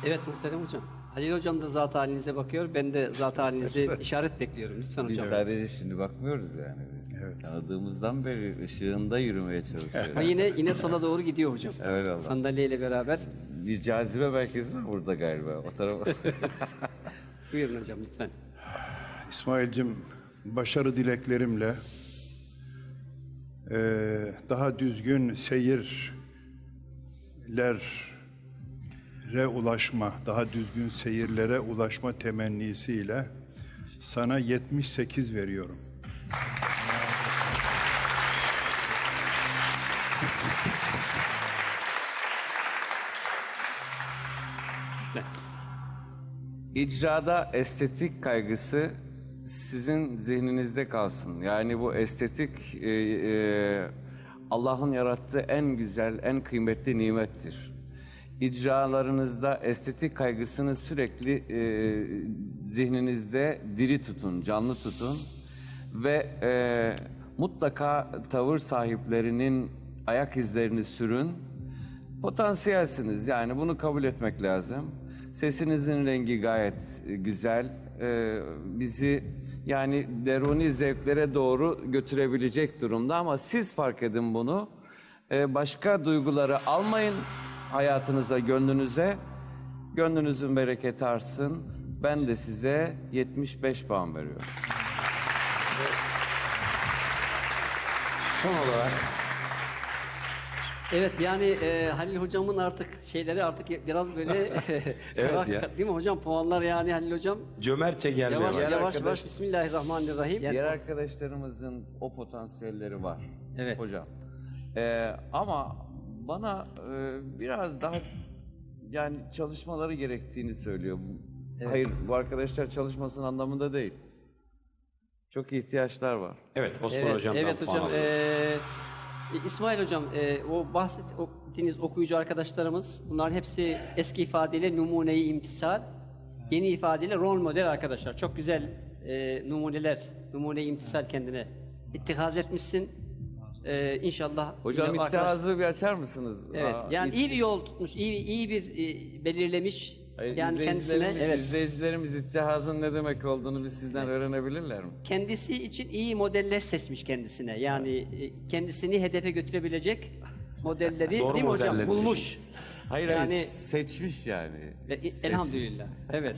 Evet muhterem hocam. Halil hocam da zat halinize bakıyor. Ben de zat halinize işaret bekliyorum. Lütfen hocam. Biz sadece şimdi bakmıyoruz yani. Evet. Tanıdığımızdan beri ışığında yürümeye çalışıyoruz. Ama yine sola doğru gidiyor hocam. Evet Allah. Sandalyeyle beraber. Bir cazibe merkezi var burada galiba. O tarafa. Buyurun hocam lütfen. İsmail'cim başarı dileklerimle daha düzgün seyirlere ulaşma, daha düzgün seyirlere ulaşma temennisiyle sana 78 veriyorum. icrada estetik kaygısı sizin zihninizde kalsın. Yani bu estetik Allah'ın yarattığı en güzel, en kıymetli nimettir. İcralarınızda estetik kaygısını sürekli zihninizde diri tutun, canlı tutun ve mutlaka tavır sahiplerinin ayak izlerini sürün. Potansiyelsiniz, yani bunu kabul etmek lazım. Sesinizin rengi gayet güzel. Bizi yani deruni zevklere doğru götürebilecek durumda ama siz fark edin bunu. Başka duyguları almayın hayatınıza, gönlünüze. Gönlünüzün bereketi artsın. Ben de size 75 puan veriyorum. Son olarak Evet, yani Halil hocamın artık şeyleri artık biraz böyle Evet ya. değil mi hocam, puanlar yani Halil hocam Cömertçe gelmeye yavaş başladı. yavaş yavaş Bismillahirrahmanirrahim. Diğer arkadaşlarımızın o potansiyelleri var. Evet. Hocam. Ama bana biraz daha yani çalışmaları gerektiğini söylüyor. Evet. Hayır, bu arkadaşlar çalışmasın anlamında değil. Çok ihtiyaçlar var. Evet, Osman Evet, hocamdan evet puan hocam. alalım. İsmail hocam, o bahsettiğiniz okuyucu arkadaşlarımız, bunların hepsi eski ifadeyle numune-i imtisal, yeni ifadeyle rol model arkadaşlar. Çok güzel numuneler, numune-i imtisal kendine ittihaz etmişsin. İnşallah. Hocam yine ittihazı bir açar mısınız? Evet, yani iyi bir yol tutmuş, iyi bir belirlemiş. Hayır, Yani kendisine, evet. İzleyicilerimiz ittihazın ne demek olduğunu biz sizden öğrenebilirler mi? Kendisi için iyi modeller seçmiş kendisine. Yani kendisini hedefe götürebilecek modelleri Doğru değil mi hocam? modelleri Bulmuş. Hayır, yani hayır, seçmiş yani. Elhamdülillah. Evet.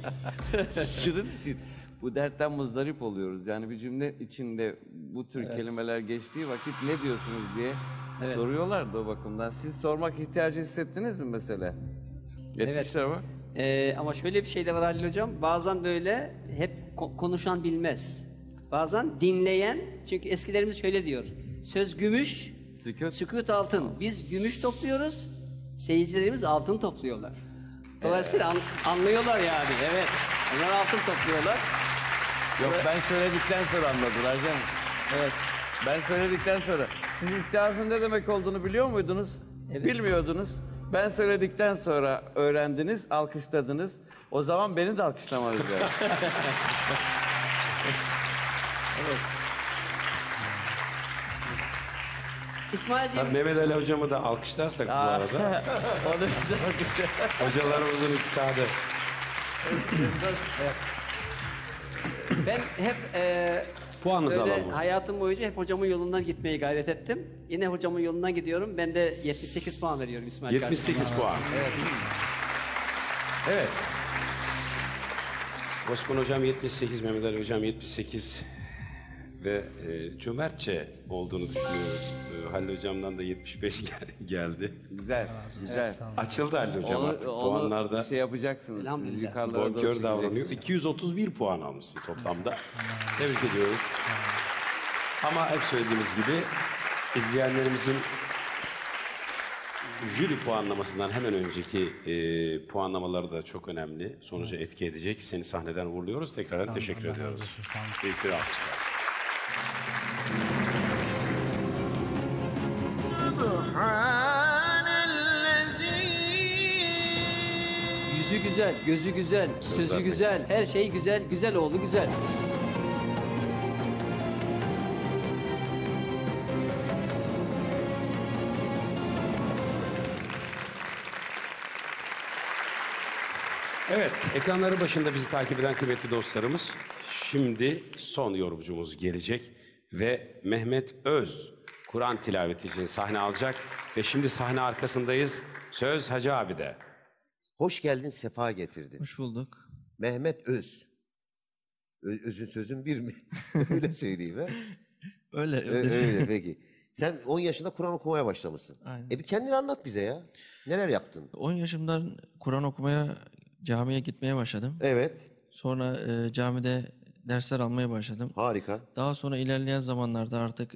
Şunun için bu dertten muzdarip oluyoruz. Yani bir cümle içinde bu tür kelimeler geçtiği vakit ne diyorsunuz diye soruyorlardı o bakımdan. Siz sormak ihtiyacı hissettiniz mi mesela? Etmişler mi? Ama şöyle bir şey de var Halil hocam. Bazen böyle hep konuşan bilmez. Bazen dinleyen, çünkü eskilerimiz şöyle diyor. Söz gümüş, sükût altın. Biz gümüş topluyoruz, seyircilerimiz altın topluyorlar. Dolayısıyla anlıyorlar yani. Evet. Onlar altın topluyorlar. Yok, ben söyledikten sonra anladılar canım. Evet. Ben söyledikten sonra. Siz ittihazın ne demek olduğunu biliyor muydunuz? Evet. Bilmiyordunuz. Ben söyledikten sonra öğrendiniz, alkışladınız. O zaman beni de alkışlamanız lazım. Evet. İsmail'ciğim. Tabii Mehmet Ali hocamı da alkışlarsak bu arada. O da bize Hocalarımızın üstadı. Ben hep Puanınızı böyle alalım. hayatım boyunca hep hocamın yolundan gitmeye gayret ettim. Yine hocamın yolundan gidiyorum. Ben de 78 puan veriyorum İsmail 78 kardeşim. puan. Evet. Evet. Osman hocam 78, Mehmet Ali hocam 78 ve cömertçe olduğunu düşünüyoruz. Halil hocamdan da 75 geldi. Güzel, güzel. Açıldı Halil hocam artık puanlarda. Şey yapacaksınız. Siz yukarılara doğru Bonkör davranıyor. çekeceksiniz. 231 puan almışsın toplamda. Tebrik ediyoruz. Ama hep söylediğimiz gibi izleyenlerimizin jüri puanlamasından hemen önceki puanlamaları da çok önemli. Sonuca etki edecek. Seni sahneden uğurluyoruz. Tekrar teşekkür ediyoruz. Büyük bir alkışlar. Yüzü güzel, gözü güzel, sözü güzel, her şey güzel, güzel oldu güzel. Evet, ekranları başında bizi takip eden kıymetli dostlarımız, şimdi son yorumcumuz gelecek ve Mehmet Öz Kur'an tilaveti için sahne alacak ve şimdi sahne arkasındayız. Söz Hacı abi'de. Hoş geldin, sefa getirdin. Hoş bulduk. Mehmet Öz. Özün sözün bir mi? Öyle söyleyeyim ha. Öyle. Öyle peki. Sen 10 yaşında Kur'an okumaya başlamışsın. Aynen. Bir kendini anlat bize ya. Neler yaptın? 10 yaşımdan Kur'an okumaya, camiye gitmeye başladım. Evet. Sonra camide dersler almaya başladım. Harika. Daha sonra ilerleyen zamanlarda artık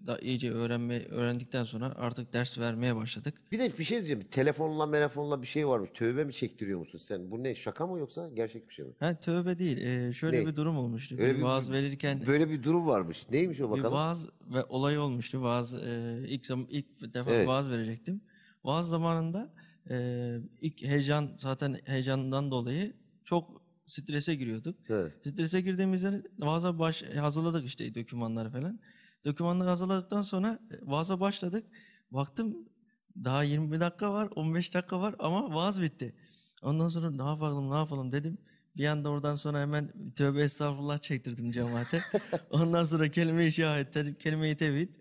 daha iyice öğrendikten sonra artık ders vermeye başladık. Bir de bir şey diyeceğim. Telefonla bir şey varmış. Tövbe mi çektiriyor musun sen? Bu ne? Şaka mı yoksa gerçek bir şey mi? Ha, tövbe değil. Şöyle Ne? bir durum olmuştu. Öyle Bir vaaz verirken böyle bir durum varmış. Neymiş o bir bakalım? vaaz ve olay olmuştu. İlk defa Evet. vaaz verecektim. Vaaz zamanında ilk heyecandan dolayı çok strese giriyorduk. Evet. Strese girdiğimizde vaaza hazırladık işte dokümanları falan. Dokümanları hazırladıktan sonra vaaza başladık. Baktım daha 20 dakika var, 15 dakika var ama vaaz bitti. Ondan sonra ne yapalım dedim. Bir anda oradan sonra hemen tövbe estağfurullah çektirdim cemaate. Ondan sonra kelime-i tevhid.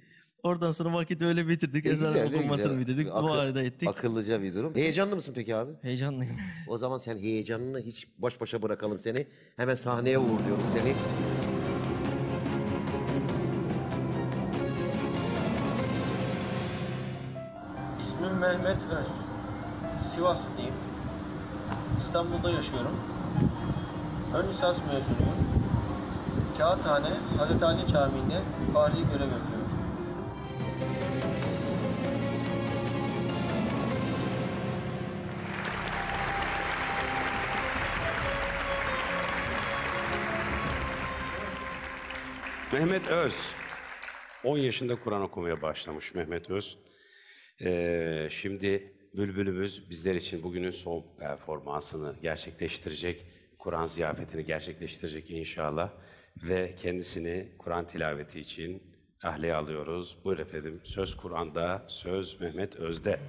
Oradan sonra vakit öyle bitirdik. Ezan okunmasını bitirdik. Dua da ettik. Akıllıca bir durum. Heyecanlı mısın peki abi? Heyecanlıyım. O zaman sen heyecanını hiç baş başa bırakalım seni. Hemen sahneye uğurluyoruz seni. İsmim Mehmet Öz. Sivaslıyım. İstanbul'da yaşıyorum. Ön lisans mezunuyum. Kağıthane, Hazreti Ali Camii'nde fali görev yapıyorum. Mehmet Öz, 10 yaşında Kur'an okumaya başlamış Mehmet Öz. Şimdi Bülbülümüz bizler için bugünün son performansını gerçekleştirecek, Kur'an ziyafetini gerçekleştirecek inşallah. Ve kendisini Kur'an tilaveti için ahleye alıyoruz. Buyur efendim, söz Kur'an'da, söz Mehmet Öz'de.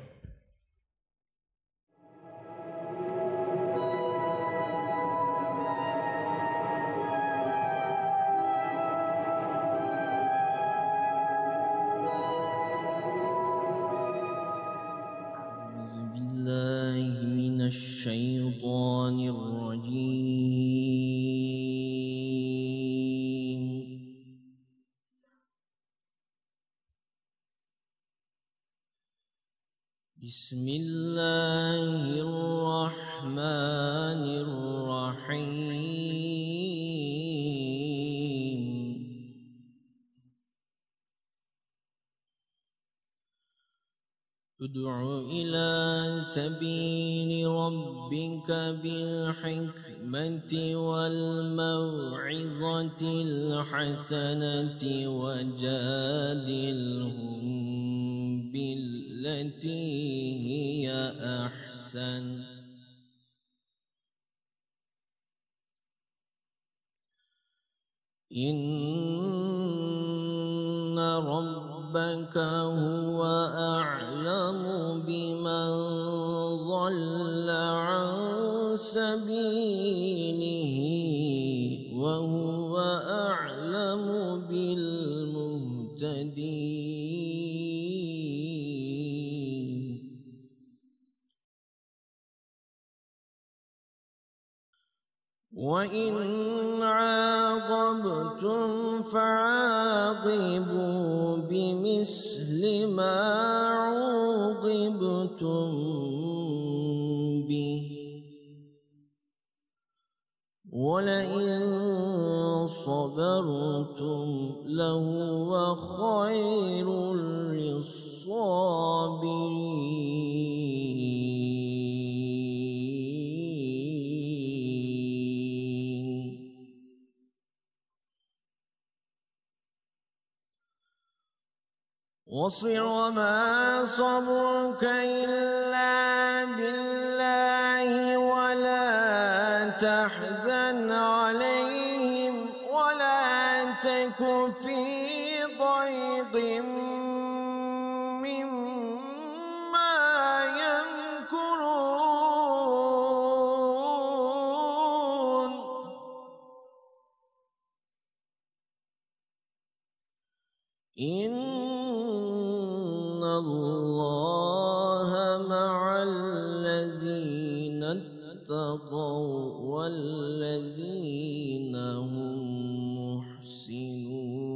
الشيطان الرجيم بسم الله الرحمن الرحيم ادع إلى سبيل ربك بالحكمة والموعظة الحسنة وجادلهم بالتي هي أحسن إن ربك هو أعلم بمن ضل عن سبيله وهو أعلم بالمهتدين وإن عاقبتم فعاقبوا بمثل ما عوقبتم به ولئن صبرتم لهو خير للصابرين واصبر وما صبرك إلا بالله ولا تحزن عليهم ولا تك في ضيق مما يمكرون إن الله مع الذين اتقوا والذين هم محسنون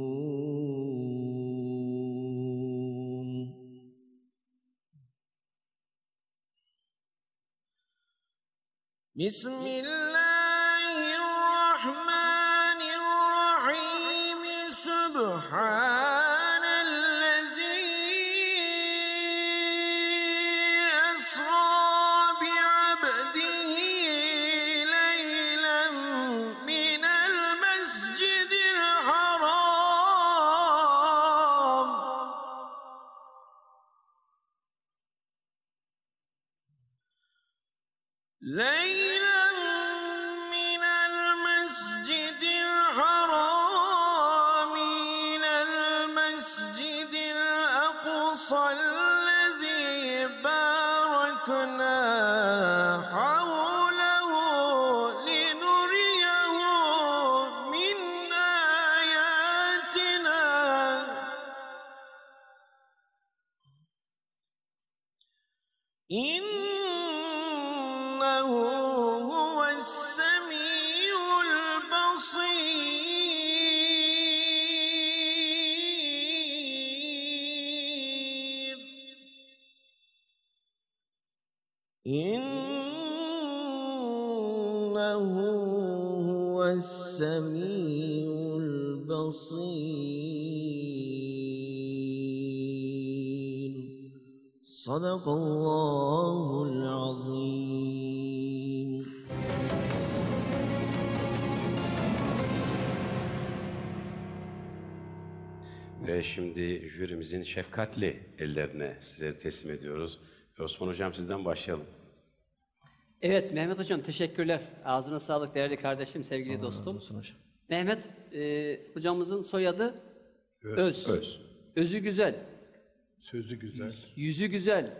بسم الله الرحمن الرحيم ليلا من المسجد الحرام إلى المسجد الأقصى الذي باركنا حوله لنريه من آياتنا إنه هو السميع البصير إنه هو السميع البصير صدق الله العظيم. Ve şimdi jürimizin şefkatli ellerine sizleri teslim ediyoruz. Osman Hocam sizden başlayalım. Evet Mehmet Hocam teşekkürler. Ağzına sağlık değerli kardeşim, sevgili dostum. Mehmet hocamızın soyadı Öz. Özü güzel. Sözü güzel. Yüzü güzel.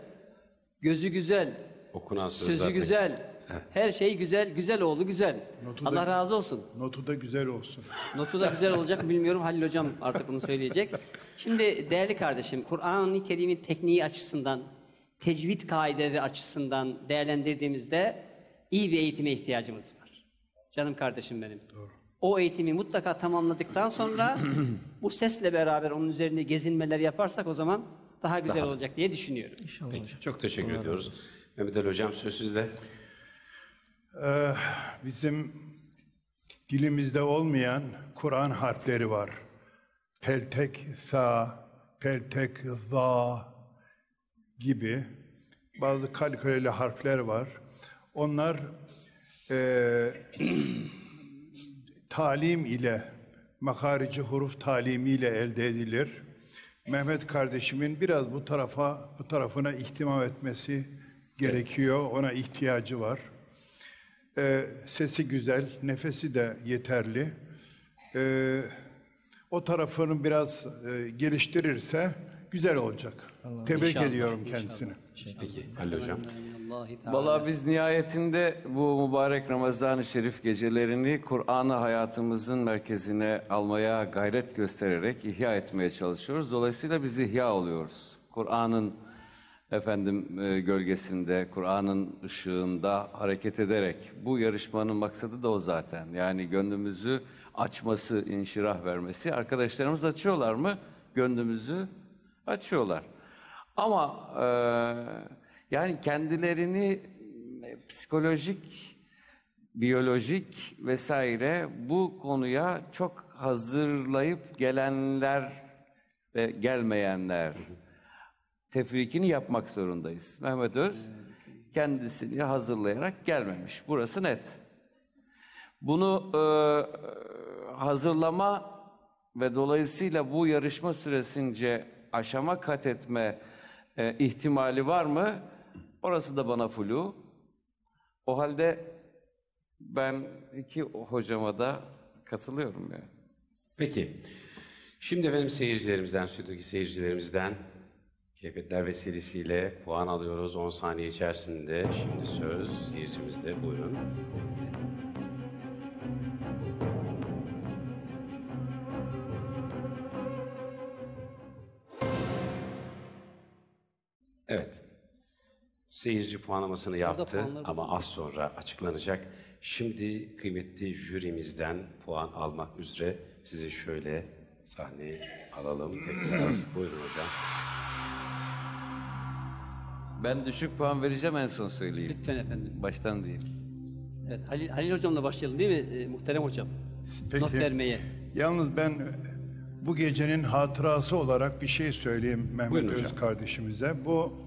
Gözü güzel. Okunan söz Sözü zaten. güzel. Her şey güzel. Güzel oğlu güzel. Allah razı olsun. Notu da güzel olsun. Notu da güzel olacak bilmiyorum. Halil Hocam artık bunu söyleyecek. Şimdi değerli kardeşim, Kur'an-ı Kerim'in tekniği açısından, tecvid kaideleri açısından değerlendirdiğimizde iyi bir eğitime ihtiyacımız var. Canım kardeşim benim. Doğru. O eğitimi mutlaka tamamladıktan sonra bu sesle beraber onun üzerinde gezinmeler yaparsak o zaman daha güzel olacak diye düşünüyorum. Peki, çok teşekkür ediyoruz. Mehmet Ali Hocam söz sizde. Bizim dilimizde olmayan Kur'an harfleri var. Peltek sa, peltek za gibi bazı kalküleli harfler var. Onlar talim ile, makarici huruf talimiyle elde edilir. Mehmet kardeşimin biraz bu tarafına ihtimam etmesi gerekiyor. Ona ihtiyacı var. Sesi güzel, nefesi de yeterli. O tarafını biraz geliştirirse güzel olacak. Tebrik İnşallah, ediyorum inşallah. kendisini. Peki, Halil Hocam. Vallahi biz nihayetinde bu mübarek Ramazan-ı Şerif gecelerini Kur'an'ı hayatımızın merkezine almaya gayret göstererek ihya etmeye çalışıyoruz. Dolayısıyla biz ihya oluyoruz. Kur'an'ın gölgesinde, Kur'an'ın ışığında hareket ederek. Bu yarışmanın maksadı da o zaten. Yani gönlümüzü açması, inşirah vermesi. Arkadaşlarımız açıyorlar mı? Gönlümüzü açıyorlar. Ama yani kendilerini psikolojik, biyolojik vesaire bu konuya çok hazırlayıp gelenler ve gelmeyenler tefrikini yapmak zorundayız. Mehmet Öz kendisini hazırlayarak gelmemiş. Burası net. Bunu hazırlama ve dolayısıyla bu yarışma süresince aşama kat etme ihtimali var mı? Orası da bana flu. O halde ben iki hocama da katılıyorum yani. Peki. Şimdi efendim seyircilerimizden, stüdyodaki seyircilerimizden keyfetler vesilesiyle puan alıyoruz 10 saniye içerisinde. Şimdi söz seyircimizde. Buyurun. Evet. Seyirci puanlamasını yaptı ama az sonra açıklanacak. Şimdi kıymetli jürimizden puan almak üzere sizi şöyle sahneye alalım. Tekrar buyurun hocam. Ben düşük puan vereceğim, en son söyleyeyim. Lütfen efendim. Baştan değil. Evet, Halil Hocam'la başlayalım değil mi muhterem hocam? Peki. Not vermeye. Yalnız ben bu gecenin hatırası olarak bir şey söyleyeyim Mehmet Buyurun Öz hocam. kardeşimize. Bu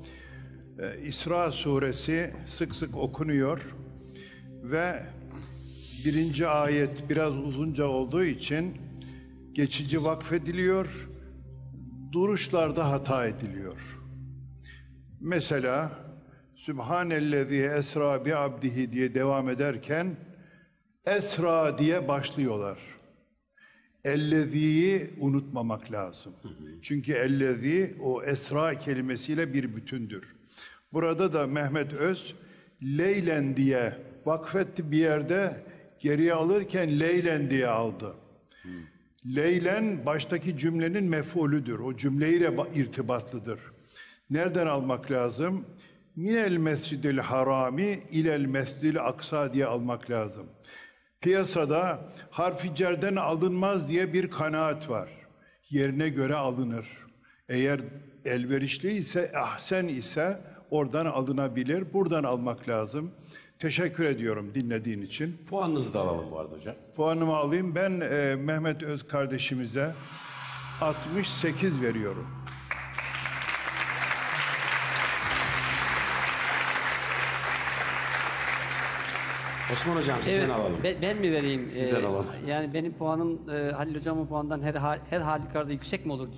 İsra suresi sık sık okunuyor ve 1. ayet biraz uzunca olduğu için geçici vakfediliyor, duruşlarda hata ediliyor. Mesela Sübhanellezi esra bi abdihi diye devam ederken esra diye başlıyorlar. Ellezi'yi unutmamak lazım. Çünkü ellezi o esra kelimesiyle bir bütündür. Burada da Mehmet Öz leylen diye vakfetti bir yerde, geriye alırken leylen diye aldı. Leylen baştaki cümlenin mef'ulüdür. O cümleyle irtibatlıdır. Nereden almak lazım? Minel mescidil harami ilel mescidil aksa diye almak lazım. Piyasada harf-i cerden alınmaz diye bir kanaat var. Yerine göre alınır. Eğer elverişli ise, ahsen ise oradan alınabilir. Buradan almak lazım. Teşekkür ediyorum dinlediğin için. Puanınızı da alalım bu arada hocam. Puanımı alayım. Ben Mehmet Öz kardeşimize 68 veriyorum. Osman hocam sizden alalım. Ben mi vereyim? Sizden alalım. Yani benim puanım Halil hocamın puanından her halükarda yüksek mi olur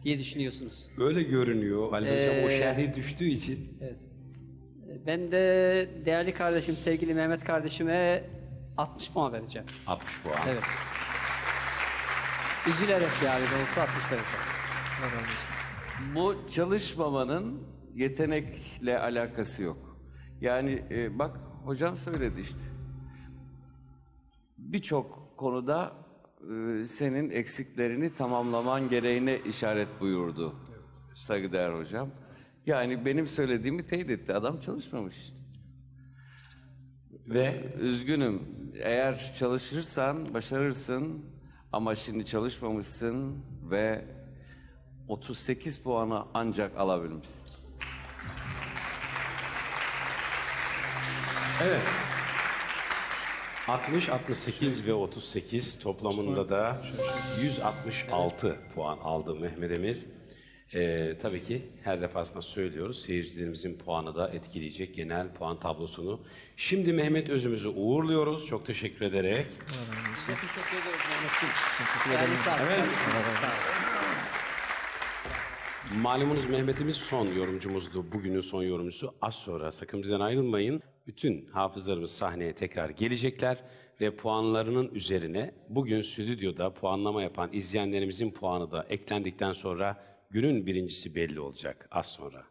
diye düşünüyorsunuz? Öyle görünüyor. Halil hocam o şerhi düştüğü için. Evet. Ben de değerli kardeşim, sevgili Mehmet kardeşime 60 puan vereceğim. 60 puan. Evet. Üzülerek yani de olsa 60 vereceğim. Bu çalışmamanın yetenekle alakası yok. Yani bak hocam söyledi işte. Birçok konuda senin eksiklerini tamamlaman gereğine işaret buyurdu saygıdeğer hocam. Yani benim söylediğimi teyit etti. Adam çalışmamış işte. Ve üzgünüm. Eğer çalışırsan başarırsın ama şimdi çalışmamışsın ve 38 puanı ancak alabilmişsin. Evet. 60, 68 ve 38 toplamında da 166 puan aldı Mehmet'imiz. Tabii ki her defasında söylüyoruz. Seyircilerimizin puanı da etkileyecek genel puan tablosunu. Şimdi Mehmet Öz'ümüzü uğurluyoruz. Çok teşekkür ederek. Size teşekkür ederiz Mehmet'ciğim. Evet. Malumunuz Mehmet'imiz son yorumcumuzdu. Bugünün son yorumcusu. Az sonra sakın bizden ayrılmayın. Bütün hafızlarımız sahneye tekrar gelecekler ve puanlarının üzerine bugün stüdyoda puanlama yapan izleyenlerimizin puanı da eklendikten sonra günün birincisi belli olacak az sonra.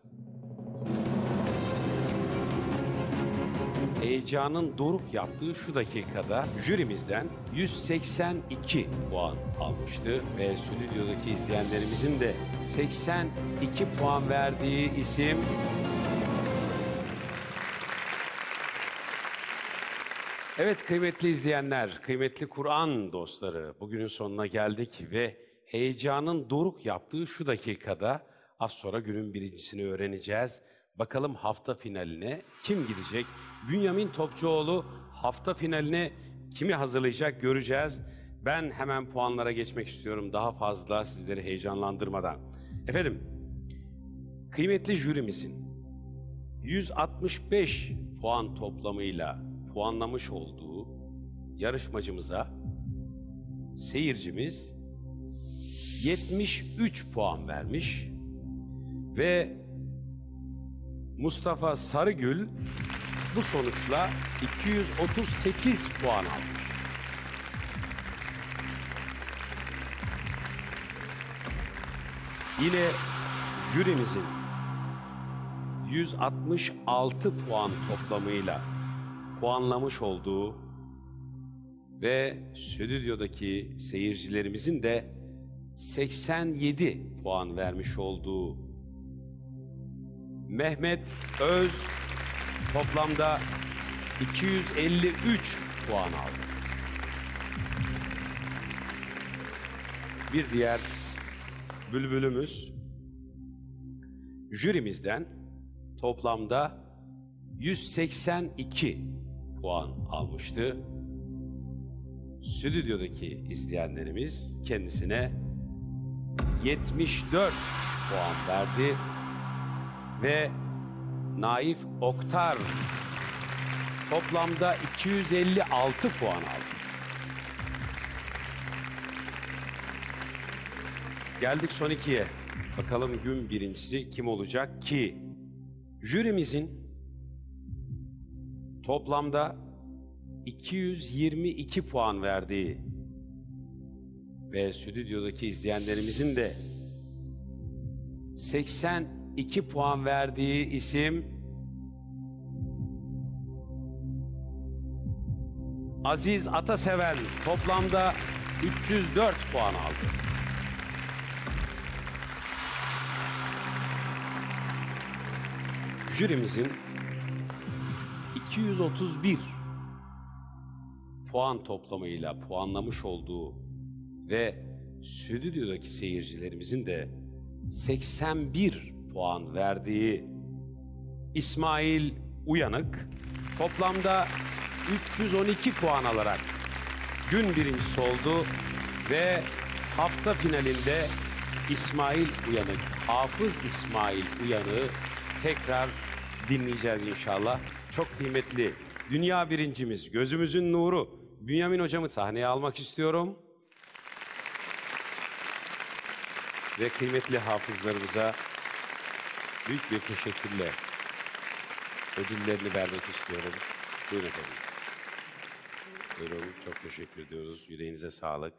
Heyecanın doruk yaptığı şu dakikada jürimizden 182 puan almıştı ve stüdyodaki izleyenlerimizin de 82 puan verdiği isim Evet kıymetli izleyenler, kıymetli Kur'an dostları, bugünün sonuna geldik ve heyecanın doruk yaptığı şu dakikada az sonra günün birincisini öğreneceğiz. Bakalım hafta finaline kim gidecek? Bünyamin Topçuoğlu hafta finaline kimi hazırlayacak göreceğiz. Ben hemen puanlara geçmek istiyorum daha fazla sizleri heyecanlandırmadan. Efendim, kıymetli jürimizin 165 puan toplamıyla puanlamış olduğu yarışmacımıza seyircimiz 73 puan vermiş ve Mustafa Sarıgül bu sonuçla 238 puan almış. Yine jürimizin 166 puan toplamıyla puanlamış olduğu ve stüdyodaki seyircilerimizin de 87 puan vermiş olduğu Mehmet Öz toplamda 253 puan aldı. Bir diğer bülbülümüz jürimizden toplamda 182 puan almıştı. Stüdyodaki izleyenlerimiz kendisine 74 puan verdi ve Naif Oktar toplamda 256 puan aldı. Geldik son ikiye. Bakalım gün birincisi kim olacak ki? Jürimizin toplamda 222 puan verdiği ve stüdyodaki izleyenlerimizin de 82 puan verdiği isim Aziz Ataseven toplamda 304 puan aldı. Jürimizin 231 puan toplamıyla puanlamış olduğu ve stüdyodaki seyircilerimizin de 81 puan verdiği İsmail Uyanık toplamda 312 puan alarak gün birincisi oldu ve hafta finalinde İsmail Uyanık, Hafız İsmail Uyanık'ı tekrar dinleyeceğiz inşallah. Çok kıymetli dünya birincimiz, gözümüzün nuru Bünyamin hocamı sahneye almak istiyorum. Ve kıymetli hafızlarımıza büyük bir teşekkürle ödüllerini vermek istiyorum. Buyurun efendim. Buyurun, çok teşekkür ediyoruz. Yüreğinize sağlık.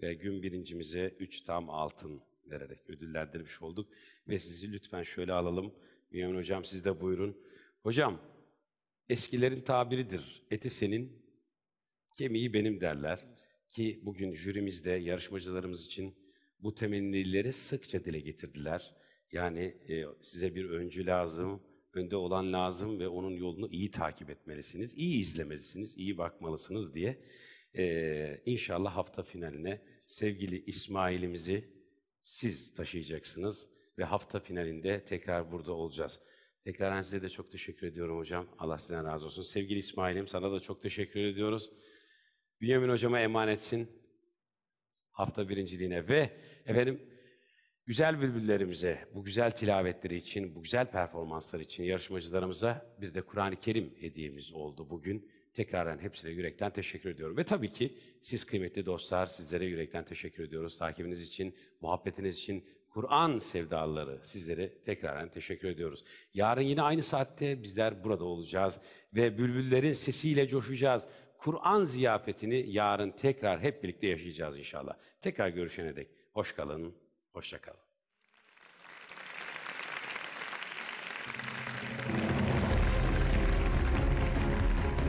Ve gün birincimize 3 tam altın vererek ödüllendirmiş olduk. Ve sizi lütfen şöyle alalım. Bünyamin hocam siz de buyurun. Hocam, eskilerin tabiridir. Eti senin, kemiği benim derler. Ki bugün jürimizde yarışmacılarımız için bu temennileri sıkça dile getirdiler. Yani size bir öncü lazım, önde olan lazım ve onun yolunu iyi takip etmelisiniz, iyi izlemelisiniz, iyi bakmalısınız diye. İnşallah hafta finaline sevgili İsmail'imizi siz taşıyacaksınız ve hafta finalinde tekrar burada olacağız. Tekrar size de çok teşekkür ediyorum hocam. Allah sizden razı olsun. Sevgili İsmail'im sana da çok teşekkür ediyoruz. Bünyamin hocama emanetsin hafta birinciliğine ve efendim güzel bülbüllerimize, bu güzel tilavetleri için, bu güzel performanslar için yarışmacılarımıza bir de Kur'an-ı Kerim hediyemiz oldu bugün. Tekrardan hepsine yürekten teşekkür ediyorum. Ve tabii ki siz kıymetli dostlar, sizlere yürekten teşekkür ediyoruz. Takibiniz için, muhabbetiniz için, Kur'an sevdalıları sizlere tekrardan teşekkür ediyoruz. Yarın yine aynı saatte bizler burada olacağız ve bülbüllerin sesiyle coşacağız. Kur'an ziyafetini yarın tekrar hep birlikte yaşayacağız inşallah. Tekrar görüşene dek hoş kalın, hoşça kalın.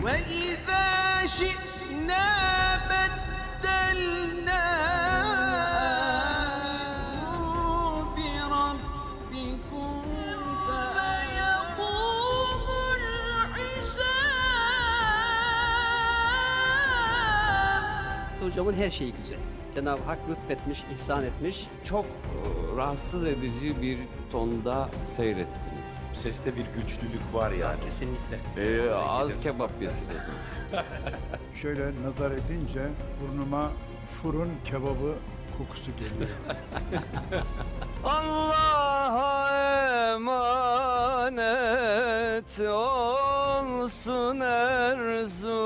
وَإِذَا شِئْنَا بَدَّلْنَا بِرَبِّكُمْ فَيَقُومُ الْحِسَابُ. Hocamın her şeyi güzel. Cenab-ı Hak lütfetmiş, ihsan etmiş. Çok rahatsız edici bir tonda seyrettiniz. Seste bir güçlülük var yani. Kesinlikle. Az kebap yesin o zaman. Şöyle nazar edince burnuma fırın kebabı kokusu geliyor. Allah'a emanet olsun Erzurum.